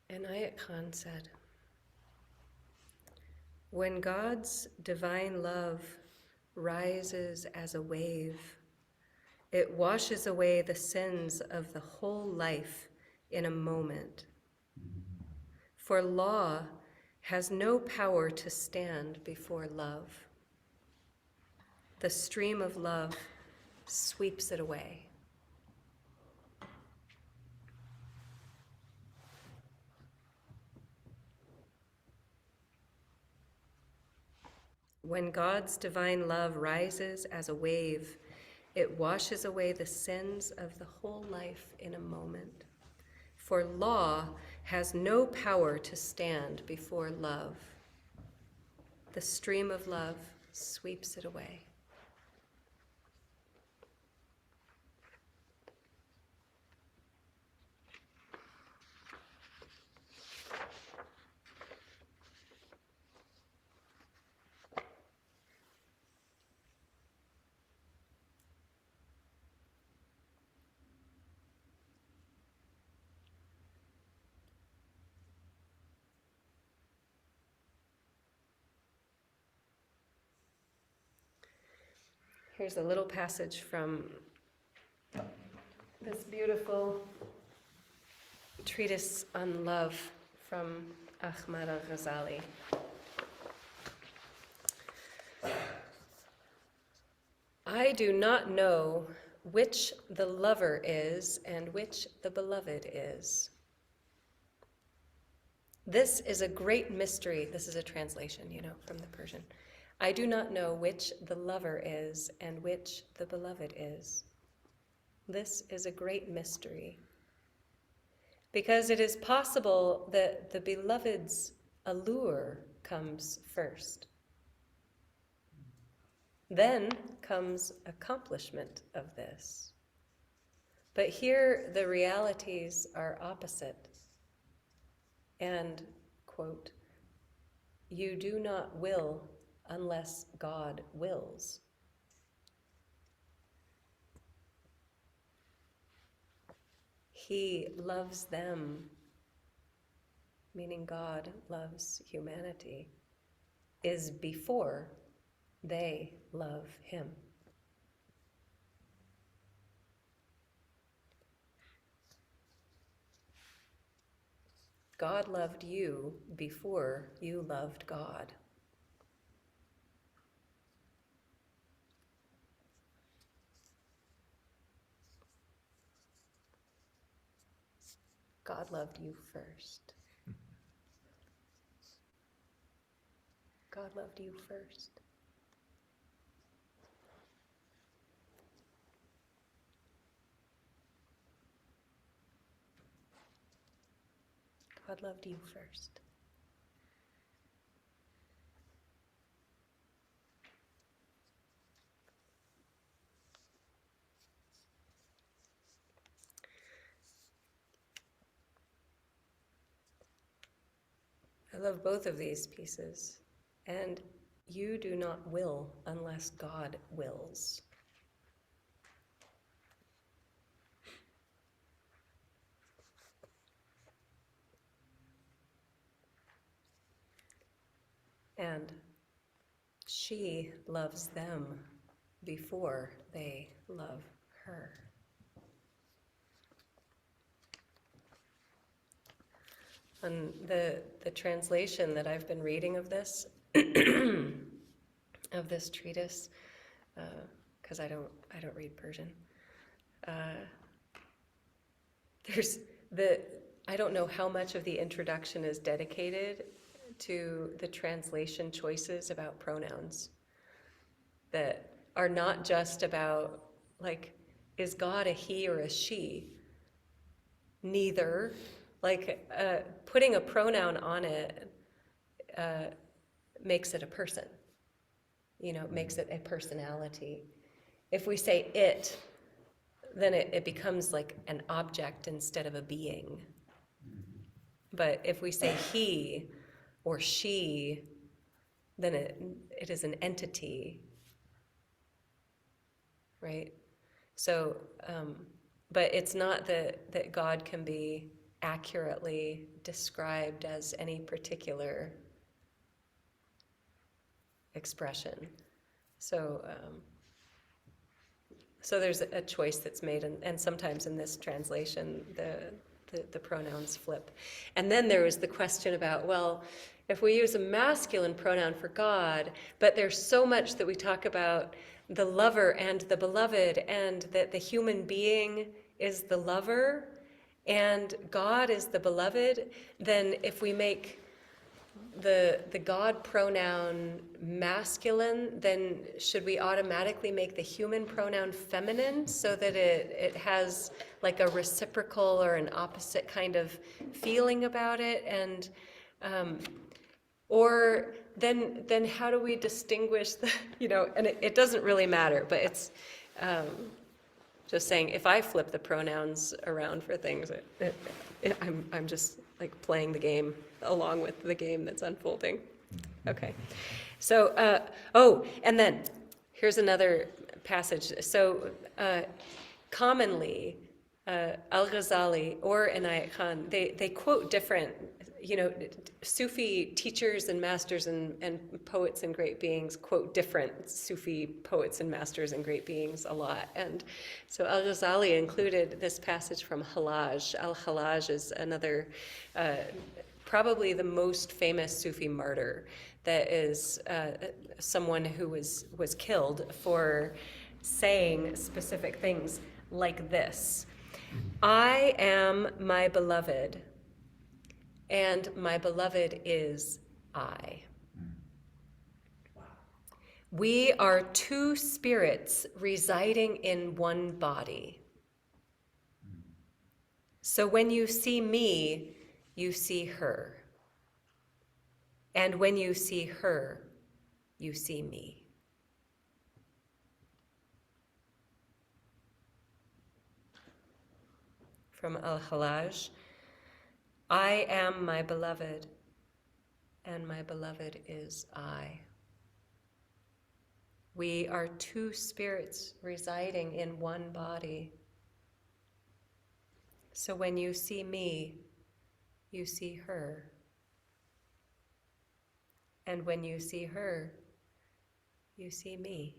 Inayat Khan said, "When God's divine love rises as a wave, it washes away the sins of the whole life in a moment. For law has no power to stand before love. The stream of love sweeps it away." When God's divine love rises as a wave, it washes away the sins of the whole life in a moment. For law has no power to stand before love. The stream of love sweeps it away. Here's a little passage from this beautiful treatise on love from Ahmad al-Ghazali. "I do not know which the lover is and which the beloved is. This is a great mystery." This is a translation, from the Persian. "I do not know which the lover is and which the beloved is. This is a great mystery. Because it is possible that the beloved's allure comes first. Then comes accomplishment of this. But here the realities are opposite. And, quote, you do not will unless God wills. He loves them, meaning God loves humanity, is before they love him. God loved you before you loved God. God loved you first. God loved you first. God loved you first. I love both of these pieces. And you do not will unless God wills. And she loves them before they love her. And the translation that I've been reading of this, of this treatise, because I don't read Persian. I don't know how much of the introduction is dedicated to the translation choices about pronouns that are not just about, like, is God a he or a she? Neither. Like, putting a pronoun on it makes it a person. It makes it a personality. If we say it, then it becomes like an object instead of a being. But if we say he or she, then it is an entity, right? So, but it's not that God can be accurately described as any particular expression. So, so there's a choice that's made, and sometimes in this translation, the pronouns flip. And then there was the question about, well, if we use a masculine pronoun for God, but there's so much that we talk about the lover and the beloved, and that the human being is the lover and God is the beloved, then if we make the God pronoun masculine, then should we automatically make the human pronoun feminine so that it has like a reciprocal or an opposite kind of feeling about it? And or then how do we distinguish the, and it doesn't really matter, but it's just saying, if I flip the pronouns around for things, I'm just like playing the game along with the game that's unfolding. Okay. So, and then here's another passage. So, commonly, Al-Ghazali or Inayat Khan, they quote different, Sufi teachers and masters and poets and great beings quote different Sufi poets and masters and great beings a lot. And so Al-Ghazali included this passage from Hallaj. Al-Hallaj is another, probably the most famous Sufi martyr, that is someone who was killed for saying specific things like this: I am my beloved, and my beloved is I. We are two spirits residing in one body. So when you see me, you see her. And when you see her, you see me. From Al-Hallaj, I am my beloved, and my beloved is I. We are two spirits residing in one body. So when you see me, you see her. And when you see her, you see me.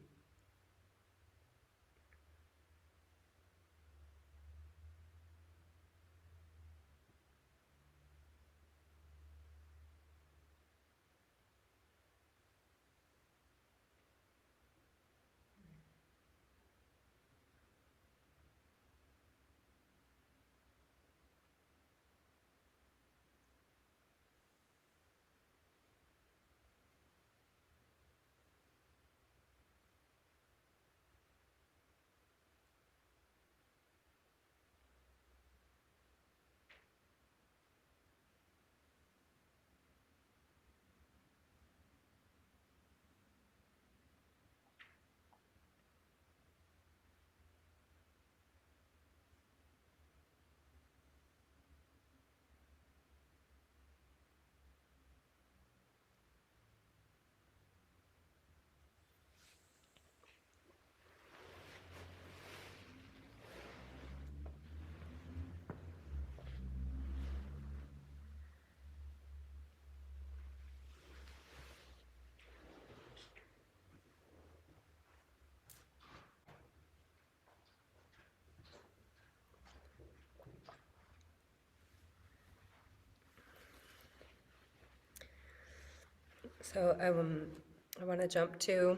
So I want to jump to,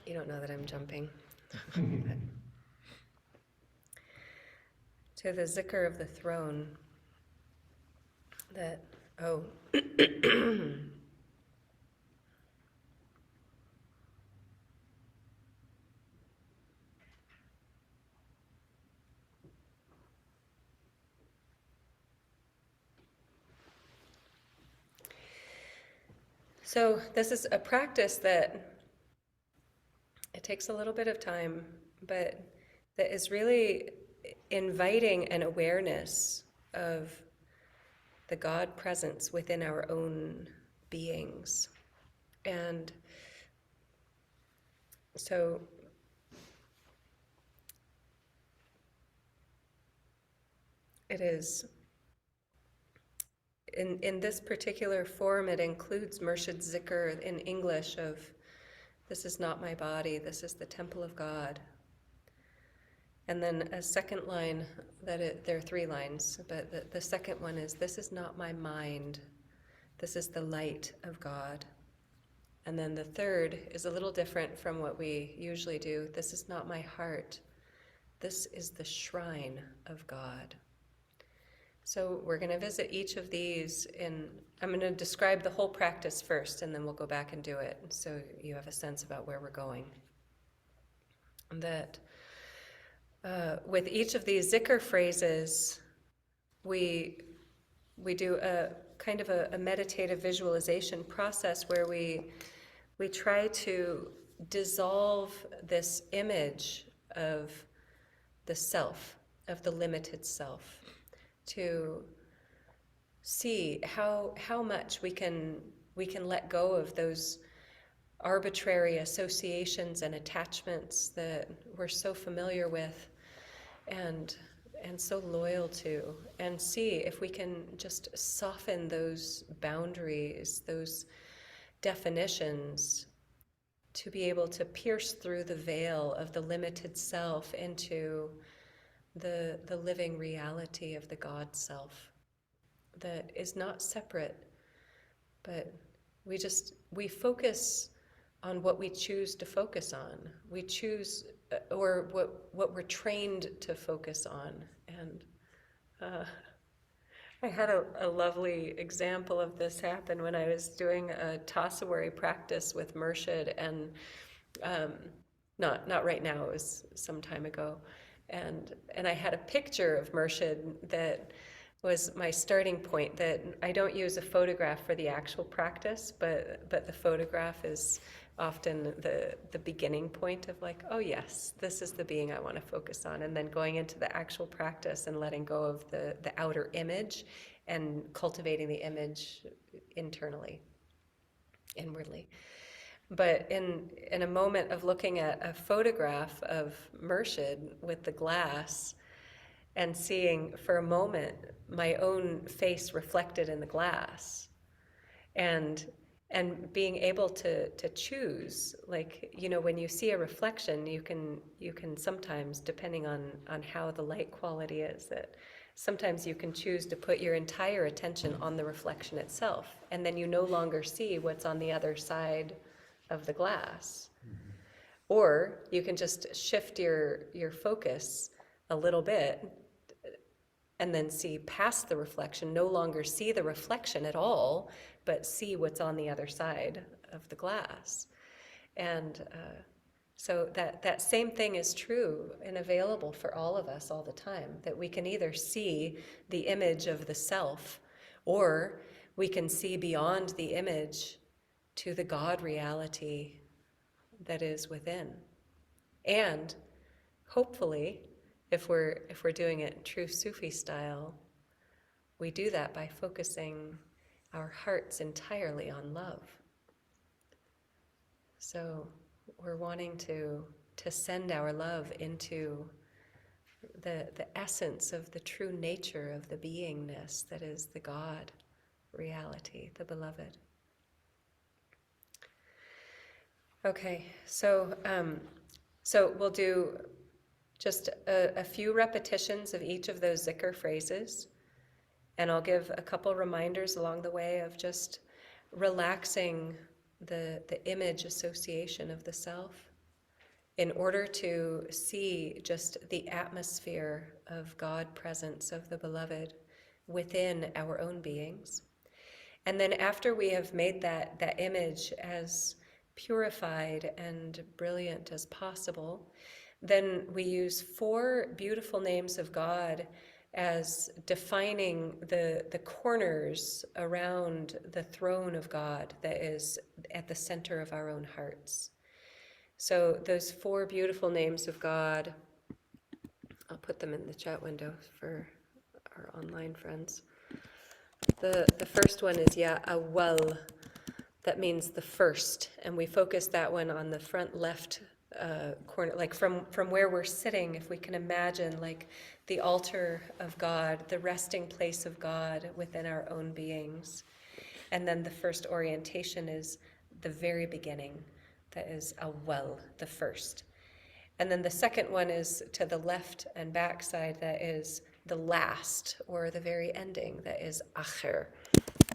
you don't know that I'm jumping, to the zikr of the throne that, so this is a practice that it takes a little bit of time, but that is really inviting an awareness of the God presence within our own beings. And so it is, in this particular form, it includes Murshid Zikr in English of, this is not my body, this is the temple of God. And then a second line, there are 3 lines, but the second one is, this is not my mind, this is the light of God. And then the third is a little different from what we usually do. This is not my heart, this is the shrine of God. So we're going to visit each of these I'm going to describe the whole practice first, and then we'll go back and do it, so you have a sense about where we're going. That with each of these zikr phrases, we do a kind of a meditative visualization process where we try to dissolve this image of the self, of the limited self, to see how much we can let go of those arbitrary associations and attachments that we're so familiar with and so loyal to, and see if we can just soften those boundaries, those definitions, to be able to pierce through the veil of the limited self into the living reality of the God self that is not separate, but we focus on what we choose to focus on. We choose, or what we're trained to focus on. And I had a lovely example of this happen when I was doing a Tasawwuri practice with Murshid, and not right now, it was some time ago. And I had a picture of Murshid that was my starting point, that I don't use a photograph for the actual practice, but the photograph is often the beginning point of like, oh yes, this is the being I want to focus on, and then going into the actual practice and letting go of the outer image and cultivating the image internally, inwardly. But in a moment of looking at a photograph of Murshid with the glass and seeing for a moment my own face reflected in the glass, and being able to choose, like, when you see a reflection, you can sometimes, depending on how the light quality is, that sometimes you can choose to put your entire attention on the reflection itself, and then you no longer see what's on the other side of the glass. Mm-hmm. Or you can just shift your focus a little bit and then see past the reflection, no longer see the reflection at all, but see what's on the other side of the glass. And so that same thing is true and available for all of us all the time, that we can either see the image of the self, or we can see beyond the image to the God reality that is within. And hopefully, if we're doing it in true Sufi style, we do that by focusing our hearts entirely on love. So we're wanting to send our love into the essence of the true nature of the beingness that is the God reality, the beloved. Okay, so we'll do just a few repetitions of each of those zikr phrases, and I'll give a couple reminders along the way of just relaxing the image association of the self in order to see just the atmosphere of God presence, of the beloved within our own beings. And then after we have made that image as purified and brilliant as possible, then we use 4 beautiful names of God as defining the corners around the throne of God that is at the center of our own hearts. So those 4 beautiful names of God, I'll put them in the chat window for our online friends. The first one is Ya Awwal. That means the first, and we focus that one on the front left corner, like from where we're sitting, if we can imagine like the altar of God, the resting place of God within our own beings. And then the first orientation is the very beginning, that is awal, the first. And then the second one is to the left and back side, that is the last, or the very ending, that is akhir.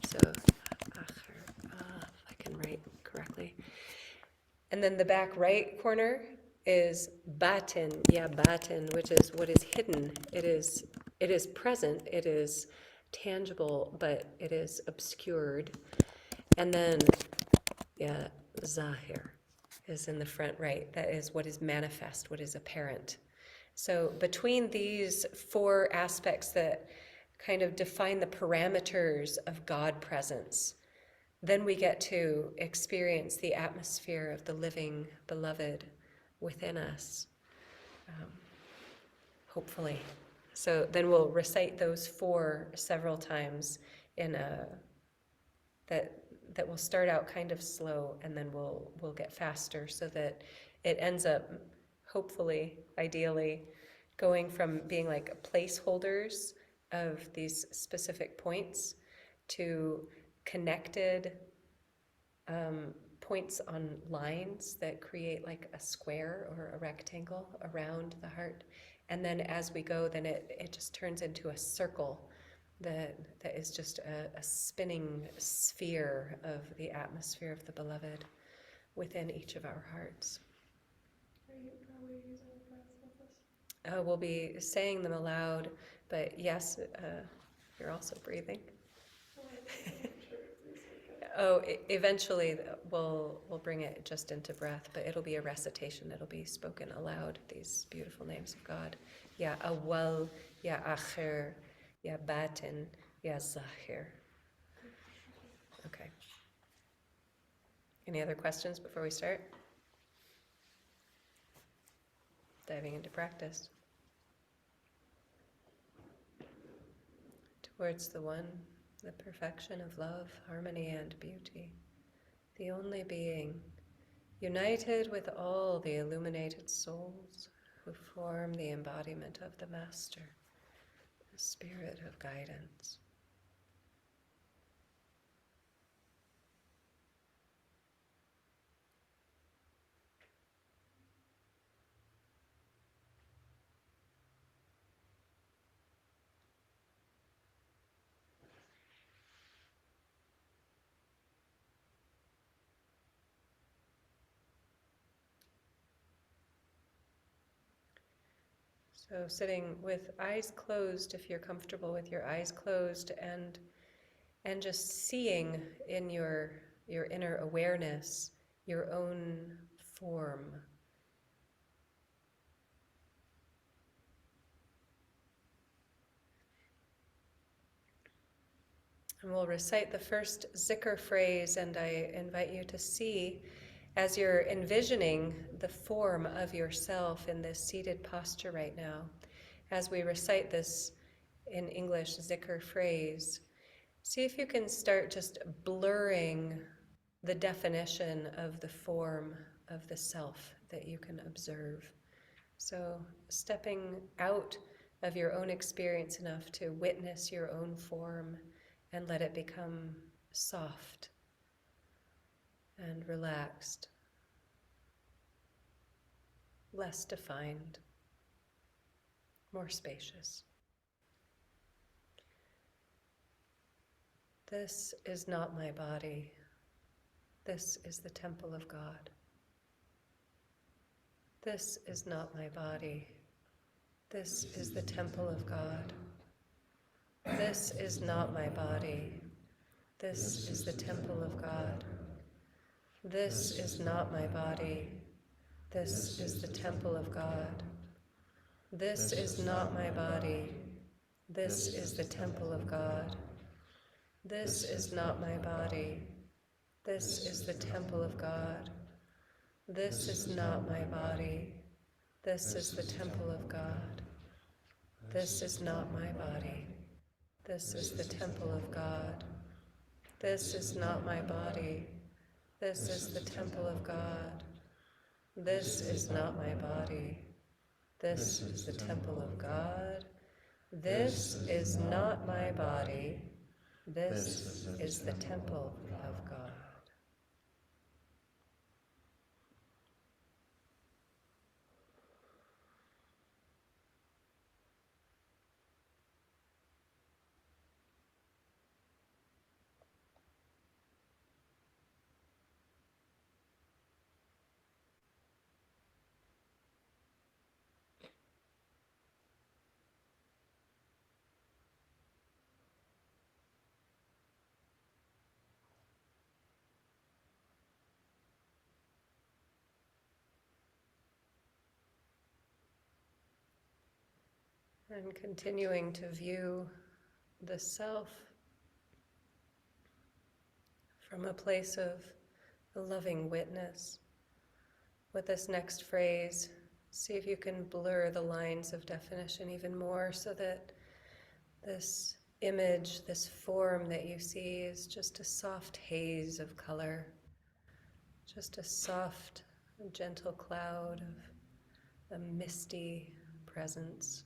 So, akhir, if I can write correctly. And then the back right corner is batin, batin, which is what is hidden. It is present, it is tangible, but it is obscured. And then, zahir is in the front right. That is what is manifest, what is apparent. So between these four aspects that kind of define the parameters of God presence, then we get to experience the atmosphere of the living beloved within us, hopefully. So then we'll recite those four several times in a that will start out kind of slow, and then we'll get faster, so that it ends up, hopefully, ideally, going from being like placeholders of these specific points to connected points on lines that create like a square or a rectangle around the heart. And then as we go, then it just turns into a circle that is just a spinning sphere of the atmosphere of the beloved within each of our hearts. Are we using breath with this? We'll be saying them aloud, but yes, you're also breathing. Eventually we'll bring it just into breath, but it'll be a recitation. It'll be spoken aloud, these beautiful names of God. Ya awal, ya akhir, ya batin, ya zahir. Okay. Any other questions before we start? Diving into practice. Towards the one, the perfection of love, harmony, and beauty, the only being, united with all the illuminated souls who form the embodiment of the Master, the spirit of guidance. So sitting with eyes closed, if you're comfortable with your eyes closed, and just seeing in your inner awareness your own form. And we'll recite the first zikr phrase, and I invite you to see, as you're envisioning the form of yourself in this seated posture right now, as we recite this in English zikr phrase, see if you can start just blurring the definition of the form of the self that you can observe. So stepping out of your own experience enough to witness your own form and let it become soft and relaxed, less defined, more spacious. This is not my body. This is the temple of God. This is not my body. This is the temple of God. This is not my body. This is the temple of God. This is not my body. This is the temple of God. This is not my body. This is the temple of God. This is not my body. This is the temple of God. This is not my body. This is the temple of God. This is not my body. This is the temple of God. This is not my body. This is the temple of God. This is not my body. This is the temple of God. This is not my body. This is the temple of God. And continuing to view the self from a place of a loving witness. With this next phrase, see if you can blur the lines of definition even more so that this image, this form that you see is just a soft haze of color, just a soft, gentle cloud of a misty presence.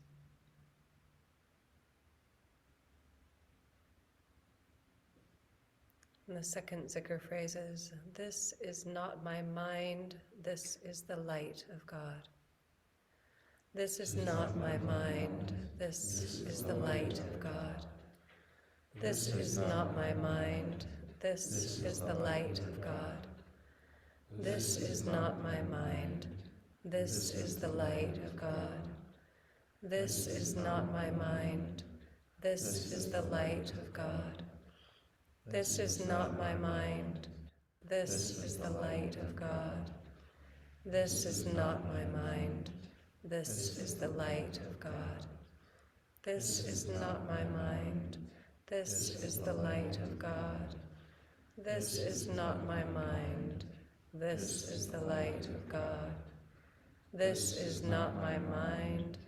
And the second zikr phrase is, this is not my mind, this is the light of God. This is not my mind, this is the light of God. This is not my mind, this is the light of God. This is not my mind, this is the light of God. This is not my mind, this is the light of God. This is not my mind, this is the light of God. This is not my mind, this is the light of God. This is not my mind, this is the light of God. This is not my mind, this is the light of God. This is not my mind,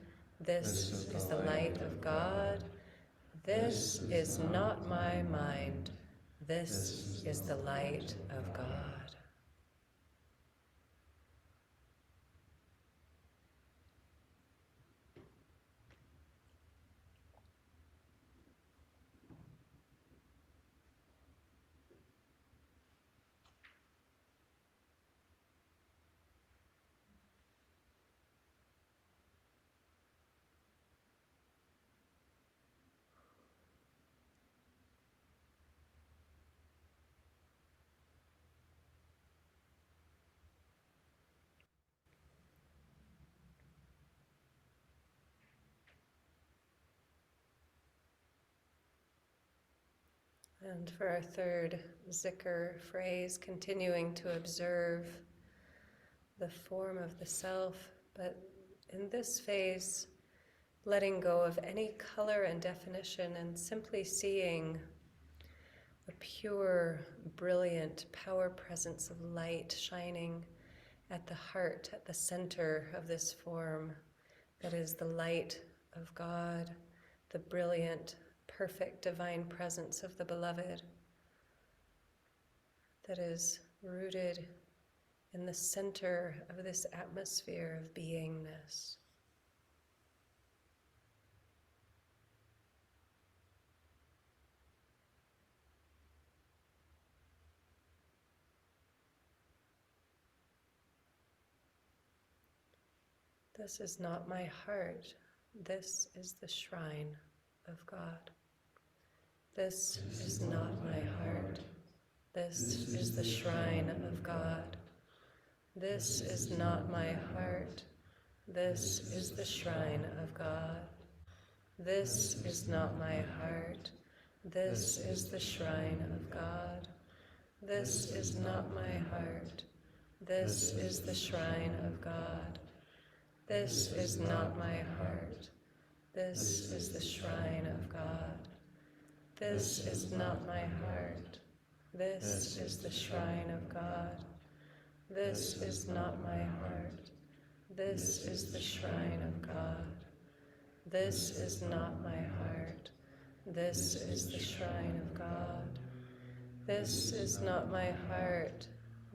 this is the light of God. This is not my mind, this is the light of God. And for our third zikr phrase, continuing to observe the form of the self, but in this phase, letting go of any color and definition and simply seeing a pure, brilliant power presence of light shining at the heart, at the center of this form, that is the light of God, the brilliant, perfect divine presence of the Beloved, that is rooted in the center of this atmosphere of beingness. This is not my heart, this is the shrine of God. This is not my heart, this is the shrine of God. This is not my heart, this is the shrine of God. This is not my heart, this is the shrine of God. This is not my heart, this is the shrine of God. This is not my heart, this is the shrine of God. This is not my heart, this is the shrine of God. This is not my heart, this is the shrine of God. This is not my heart, this is the shrine of God. This is not my heart,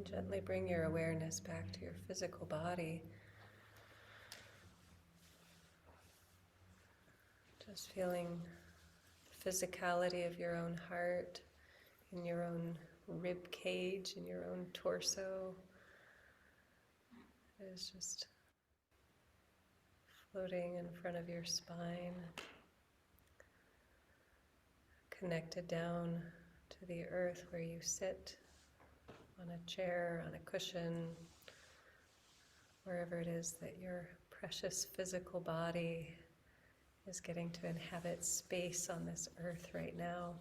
And gently bring your awareness back to your physical body. Just feeling the physicality of your own heart, in your own rib cage, in your own torso. It's just floating in front of your spine, connected down to the earth where you sit, on a chair, on a cushion, wherever it is that your precious physical body is getting to inhabit space on this earth right now.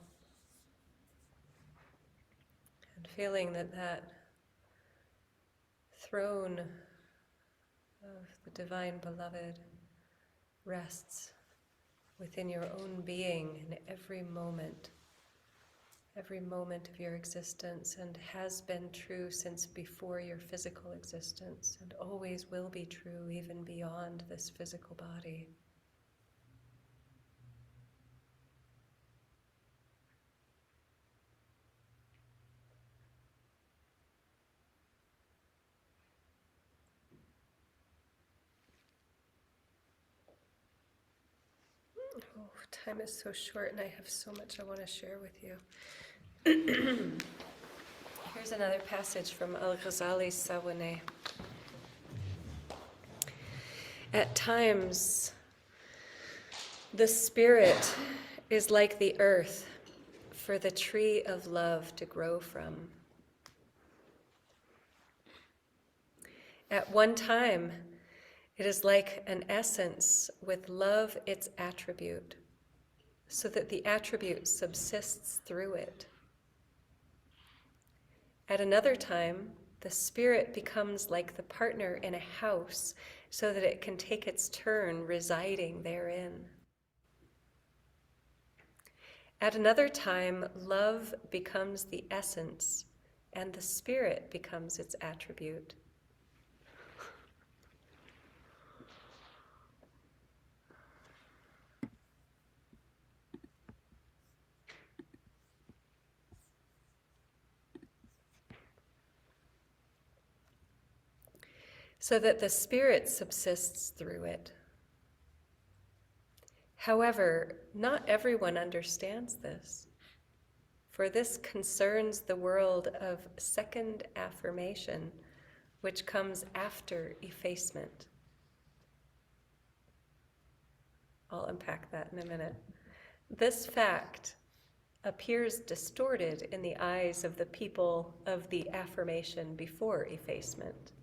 And feeling that that throne of the Divine Beloved rests within your own being in every moment of your existence, and has been true since before your physical existence, and always will be true even beyond this physical body. Oh, time is so short and I have so much I want to share with you. Here's another passage from Al-Ghazali's Sawaneh. At times, the spirit is like the earth for the tree of love to grow from. At one time, it is like an essence with love its attribute, so that the attribute subsists through it. At another time, the spirit becomes like the partner in a house, so that it can take its turn residing therein. At another time, love becomes the essence, and the spirit becomes its attribute. So that the spirit subsists through it. However, not everyone understands this, for this concerns the world of second affirmation, which comes after effacement. I'll unpack that in a minute. This fact appears distorted in the eyes of the people of the affirmation before effacement.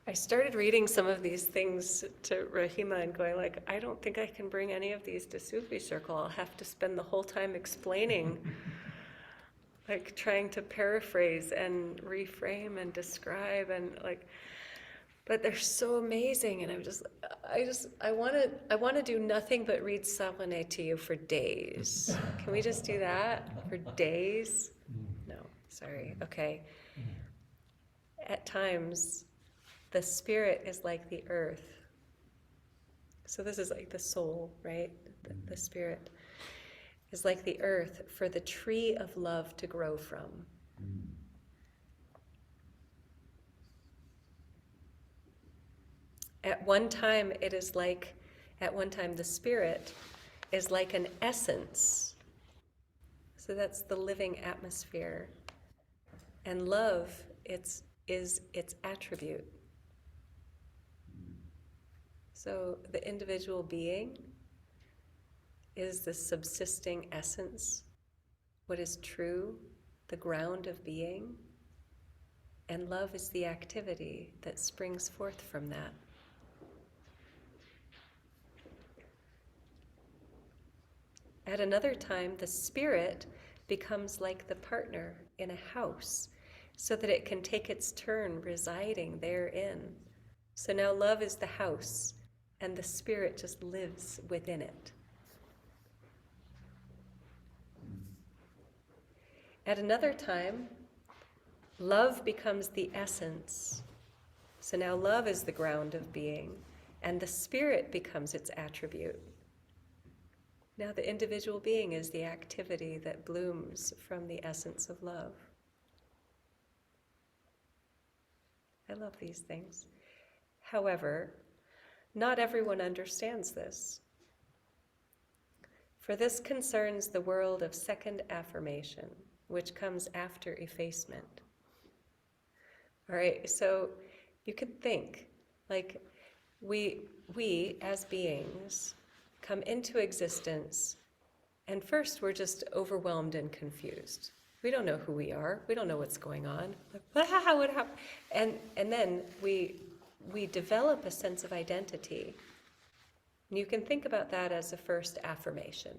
I started reading some of these things to Rahima and going like, I don't think I can bring any of these to Sufi Circle. I'll have to spend the whole time explaining, like trying to paraphrase and reframe and describe and like, but they're so amazing. And I want to do nothing but read Sawaneh to you for days. Can we just do that for days? No, sorry. Okay. At times, the spirit is like the earth. So this is like the soul, right? The spirit is like the earth for the tree of love to grow from. At one time, the spirit is like an essence. So that's the living atmosphere. And love, is its attribute. So the individual being is the subsisting essence, what is true, the ground of being, and love is the activity that springs forth from that. At another time, the spirit becomes like the partner in a house, so that it can take its turn residing therein. So now love is the house, and the spirit just lives within it. At another time, love becomes the essence. So now love is the ground of being, and the spirit becomes its attribute. Now the individual being is the activity that blooms from the essence of love. I love these things. However, not everyone understands this. For this concerns the world of second affirmation, which comes after effacement. All right, so you could think, like, we as beings come into existence, and first we're just overwhelmed and confused. We don't know who we are. We don't know what's going on. Like, what happened? And then we develop a sense of identity. And you can think about that as a first affirmation.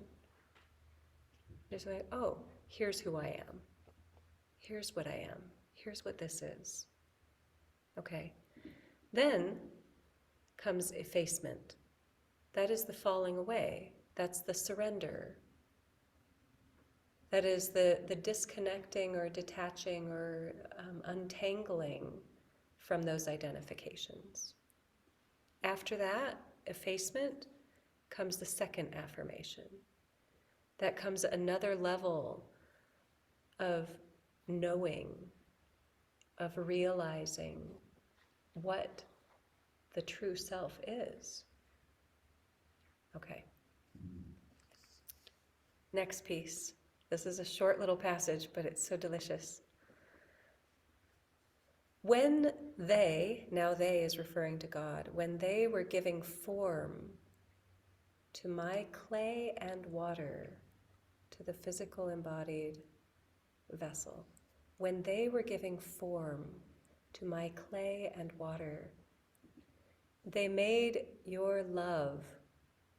There's like, oh, here's who I am. Here's what I am. Here's what this is. Okay. Then comes effacement. That is the falling away. That's the surrender. That is the disconnecting or detaching or untangling from those identifications. After that, effacement, comes the second affirmation. That comes another level of knowing, of realizing what the true self is. Okay. Next piece. This is a short little passage, but it's so delicious. When they, now they is referring to God, when they were giving form to my clay and water, to the physical embodied vessel, when they were giving form to my clay and water, they made your love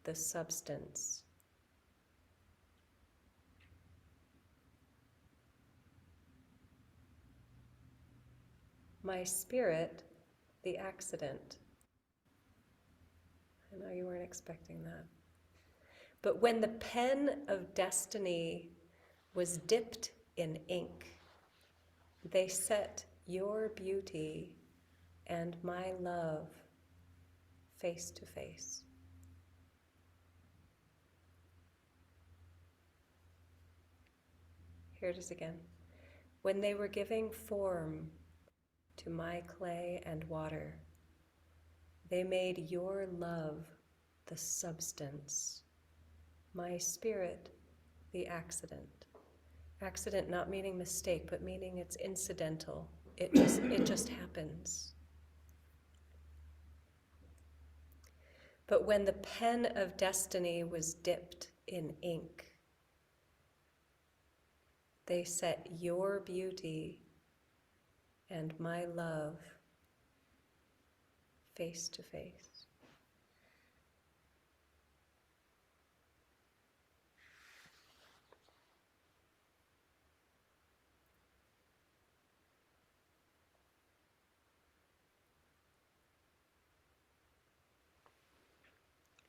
the substance. My spirit, the accident. I know you weren't expecting that. But when the pen of destiny was dipped in ink, they set your beauty and my love face to face. Here it is again. When they were giving form to my clay and water, they made your love the substance, my spirit the accident. Accident not meaning mistake, but meaning it's incidental. It just happens. But when the pen of destiny was dipped in ink, they set your beauty and my love face to face.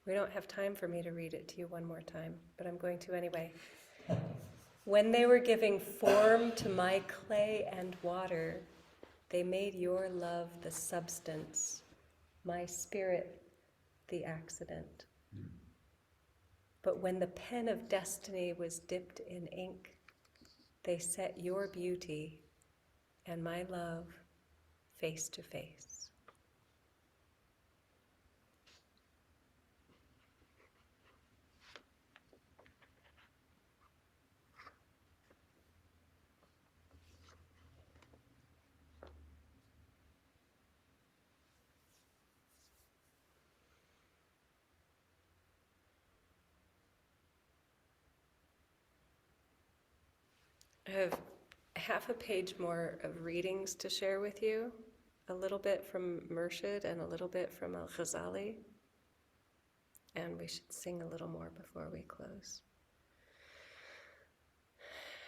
We don't have time for me to read it to you one more time, but I'm going to anyway. When they were giving form to my clay and water, they made your love the substance, my spirit the accident. But when the pen of destiny was dipped in ink, they set your beauty and my love face to face. I have half a page more of readings to share with you, a little bit from Murshid and a little bit from Al-Ghazali, and we should sing a little more before we close.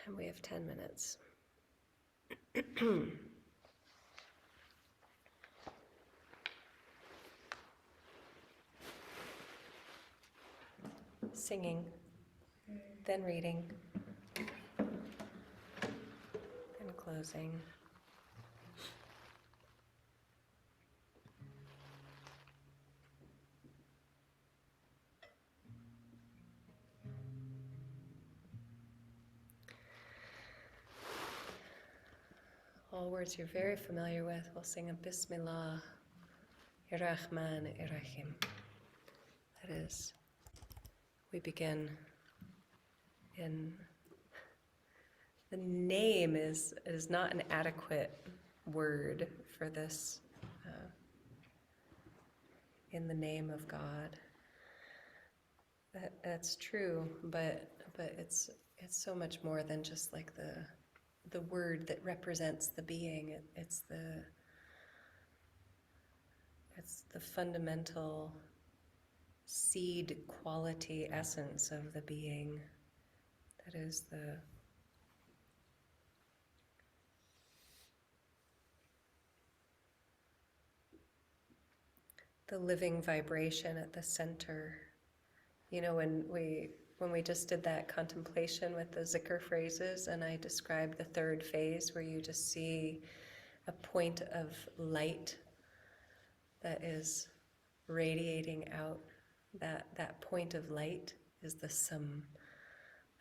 And we have 10 minutes. Singing, then reading, then closing. all words you're very familiar with. We'll sing a Bismillah, Irrahman, Irrahim. That is, we begin in, the name is not an adequate word for this, in the name of God. That's true, but it's so much more than just like the word that represents the being. It's the fundamental seed quality essence of the being. That is the living vibration at the center. You know, when we just did that contemplation with the zikr phrases, and I described the third phase where you just see a point of light that is radiating out. That point of light is the sum.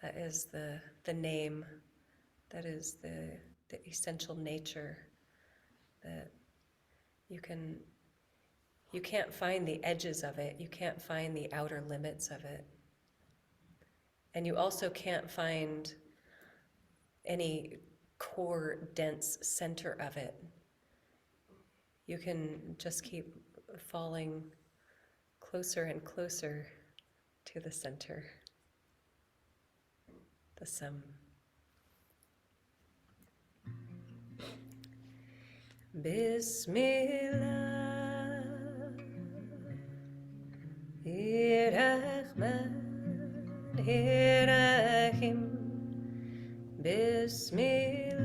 That is the name. That is the essential nature. That you can't find the edges of it. You can't find the outer limits of it. And you also can't find any core, dense center of it. You can just keep falling closer and closer to the center, the sum. Bismillah. Irrahman, Irrahim, Bismillah.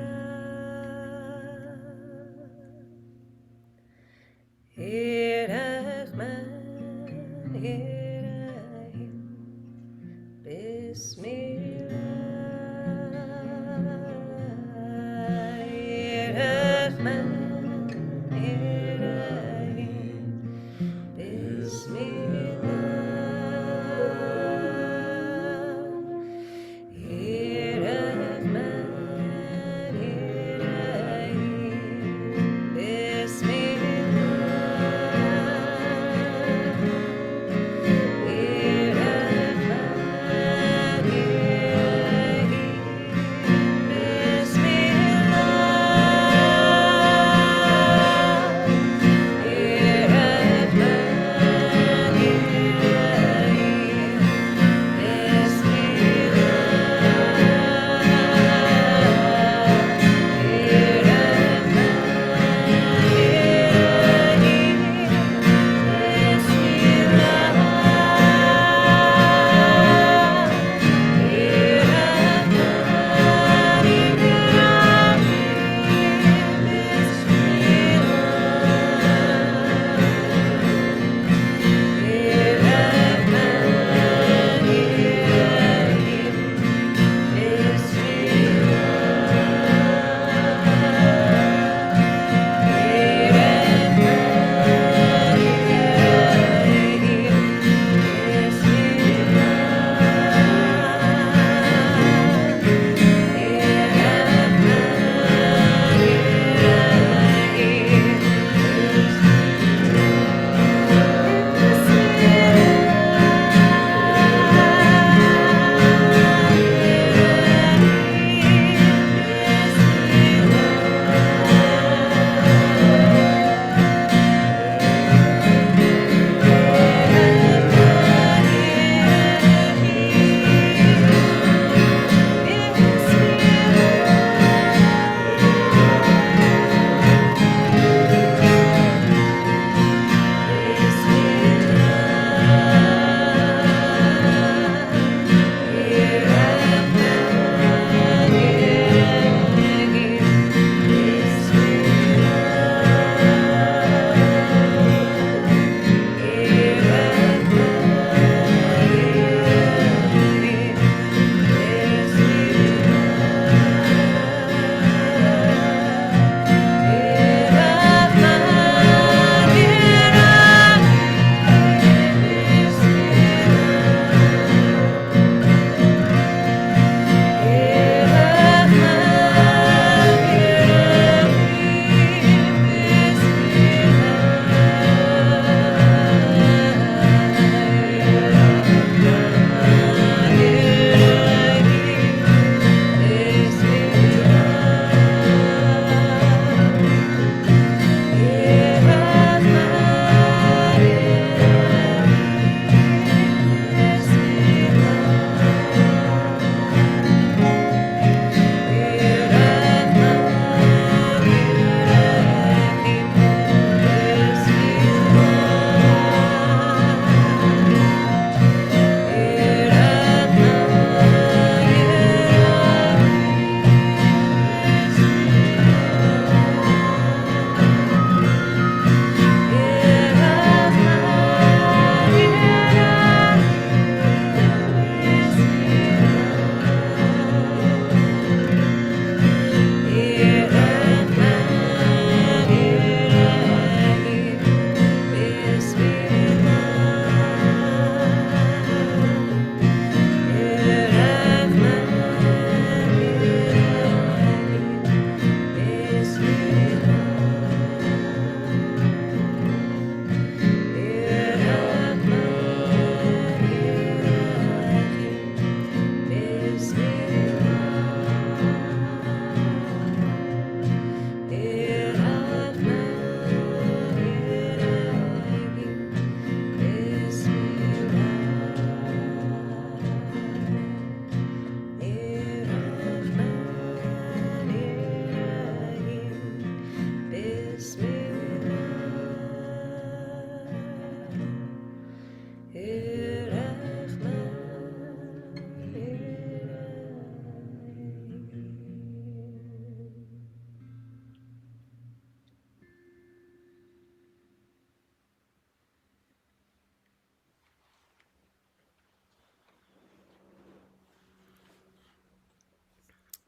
Irrahman, Irrahim, Bismillah. Irrahman, Irrahim, Bismillah. Bismillah.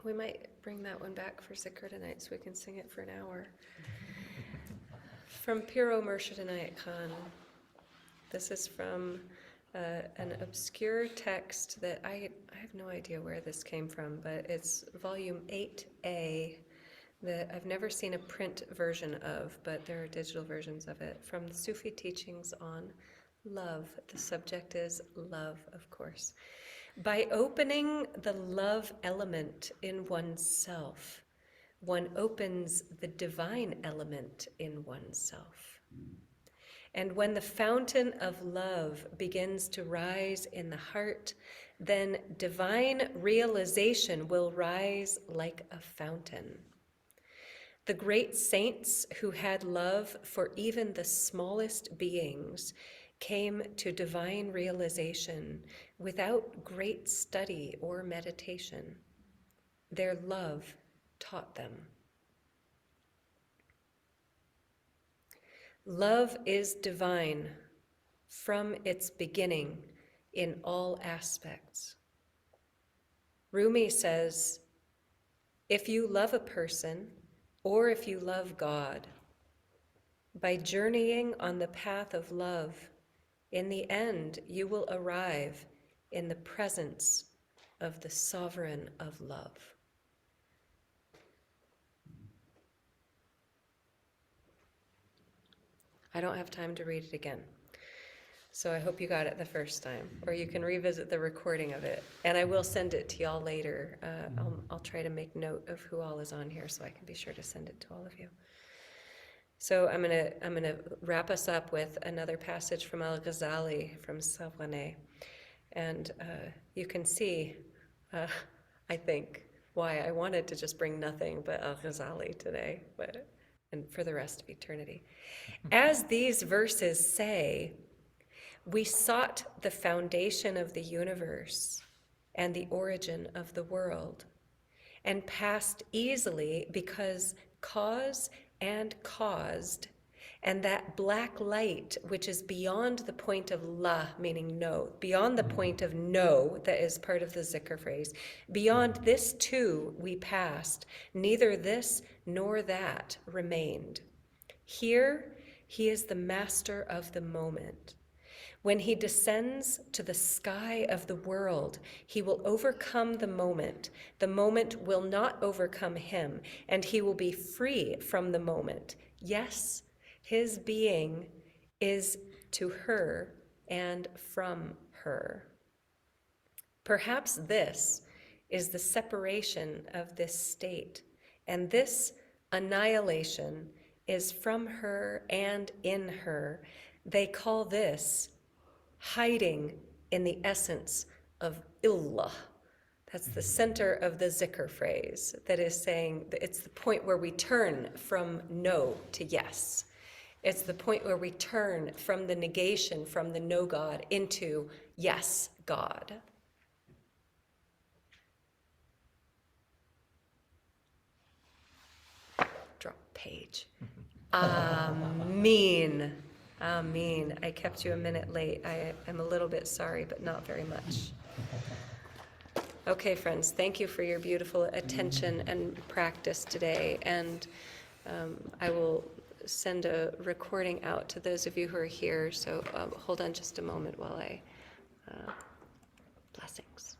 We might bring that one back for Zikr tonight so we can sing it for an hour. From Piro Murshidinayat Khan. This is from an obscure text that I have no idea where this came from, but it's volume 8A that I've never seen a print version of, but there are digital versions of it, from the Sufi teachings on love. The subject is love, of course. By opening the love element in oneself, one opens the divine element in oneself. And when the fountain of love begins to rise in the heart, then divine realization will rise like a fountain. The great saints who had love for even the smallest beings came to divine realization without great study or meditation. Their love taught them. Love is divine from its beginning in all aspects. Rumi says, if you love a person, or if you love God, by journeying on the path of love, in the end you will arrive in the presence of the sovereign of love. I don't have time to read it again, so I hope you got it the first time, or you can revisit the recording of it, and I will send it to y'all later. I'll try to make note of who all is on here so I can be sure to send it to all of you. So I'm gonna wrap us up with another passage from Al-Ghazali from Savane, and you can see, I think, why I wanted to just bring nothing but Al-Ghazali today, and for the rest of eternity. As these verses say, we sought the foundation of the universe and the origin of the world, and passed easily because cause and caused, and that black light which is beyond the point of la, meaning no, beyond the point of no, that is part of the zikr phrase, beyond this too we passed, neither this nor that remained. Here he is the master of the moment. When he descends to the sky of the world, he will overcome the moment. The moment will not overcome him, and he will be free from the moment. Yes, his being is to her and from her. Perhaps this is the separation of this state, and this annihilation is from her and in her. They call this hiding in the essence of illah. That's the center of the zikr phrase that is saying that it's the point where we turn from no to yes. It's the point where we turn from the negation, from the no God, into yes, God. Drop page. Amen. Amen. I kept you a minute late. I am a little bit sorry, but not very much. Okay, friends, thank you for your beautiful attention and practice today. And I will send a recording out to those of you who are here. So hold on just a moment while I blessings.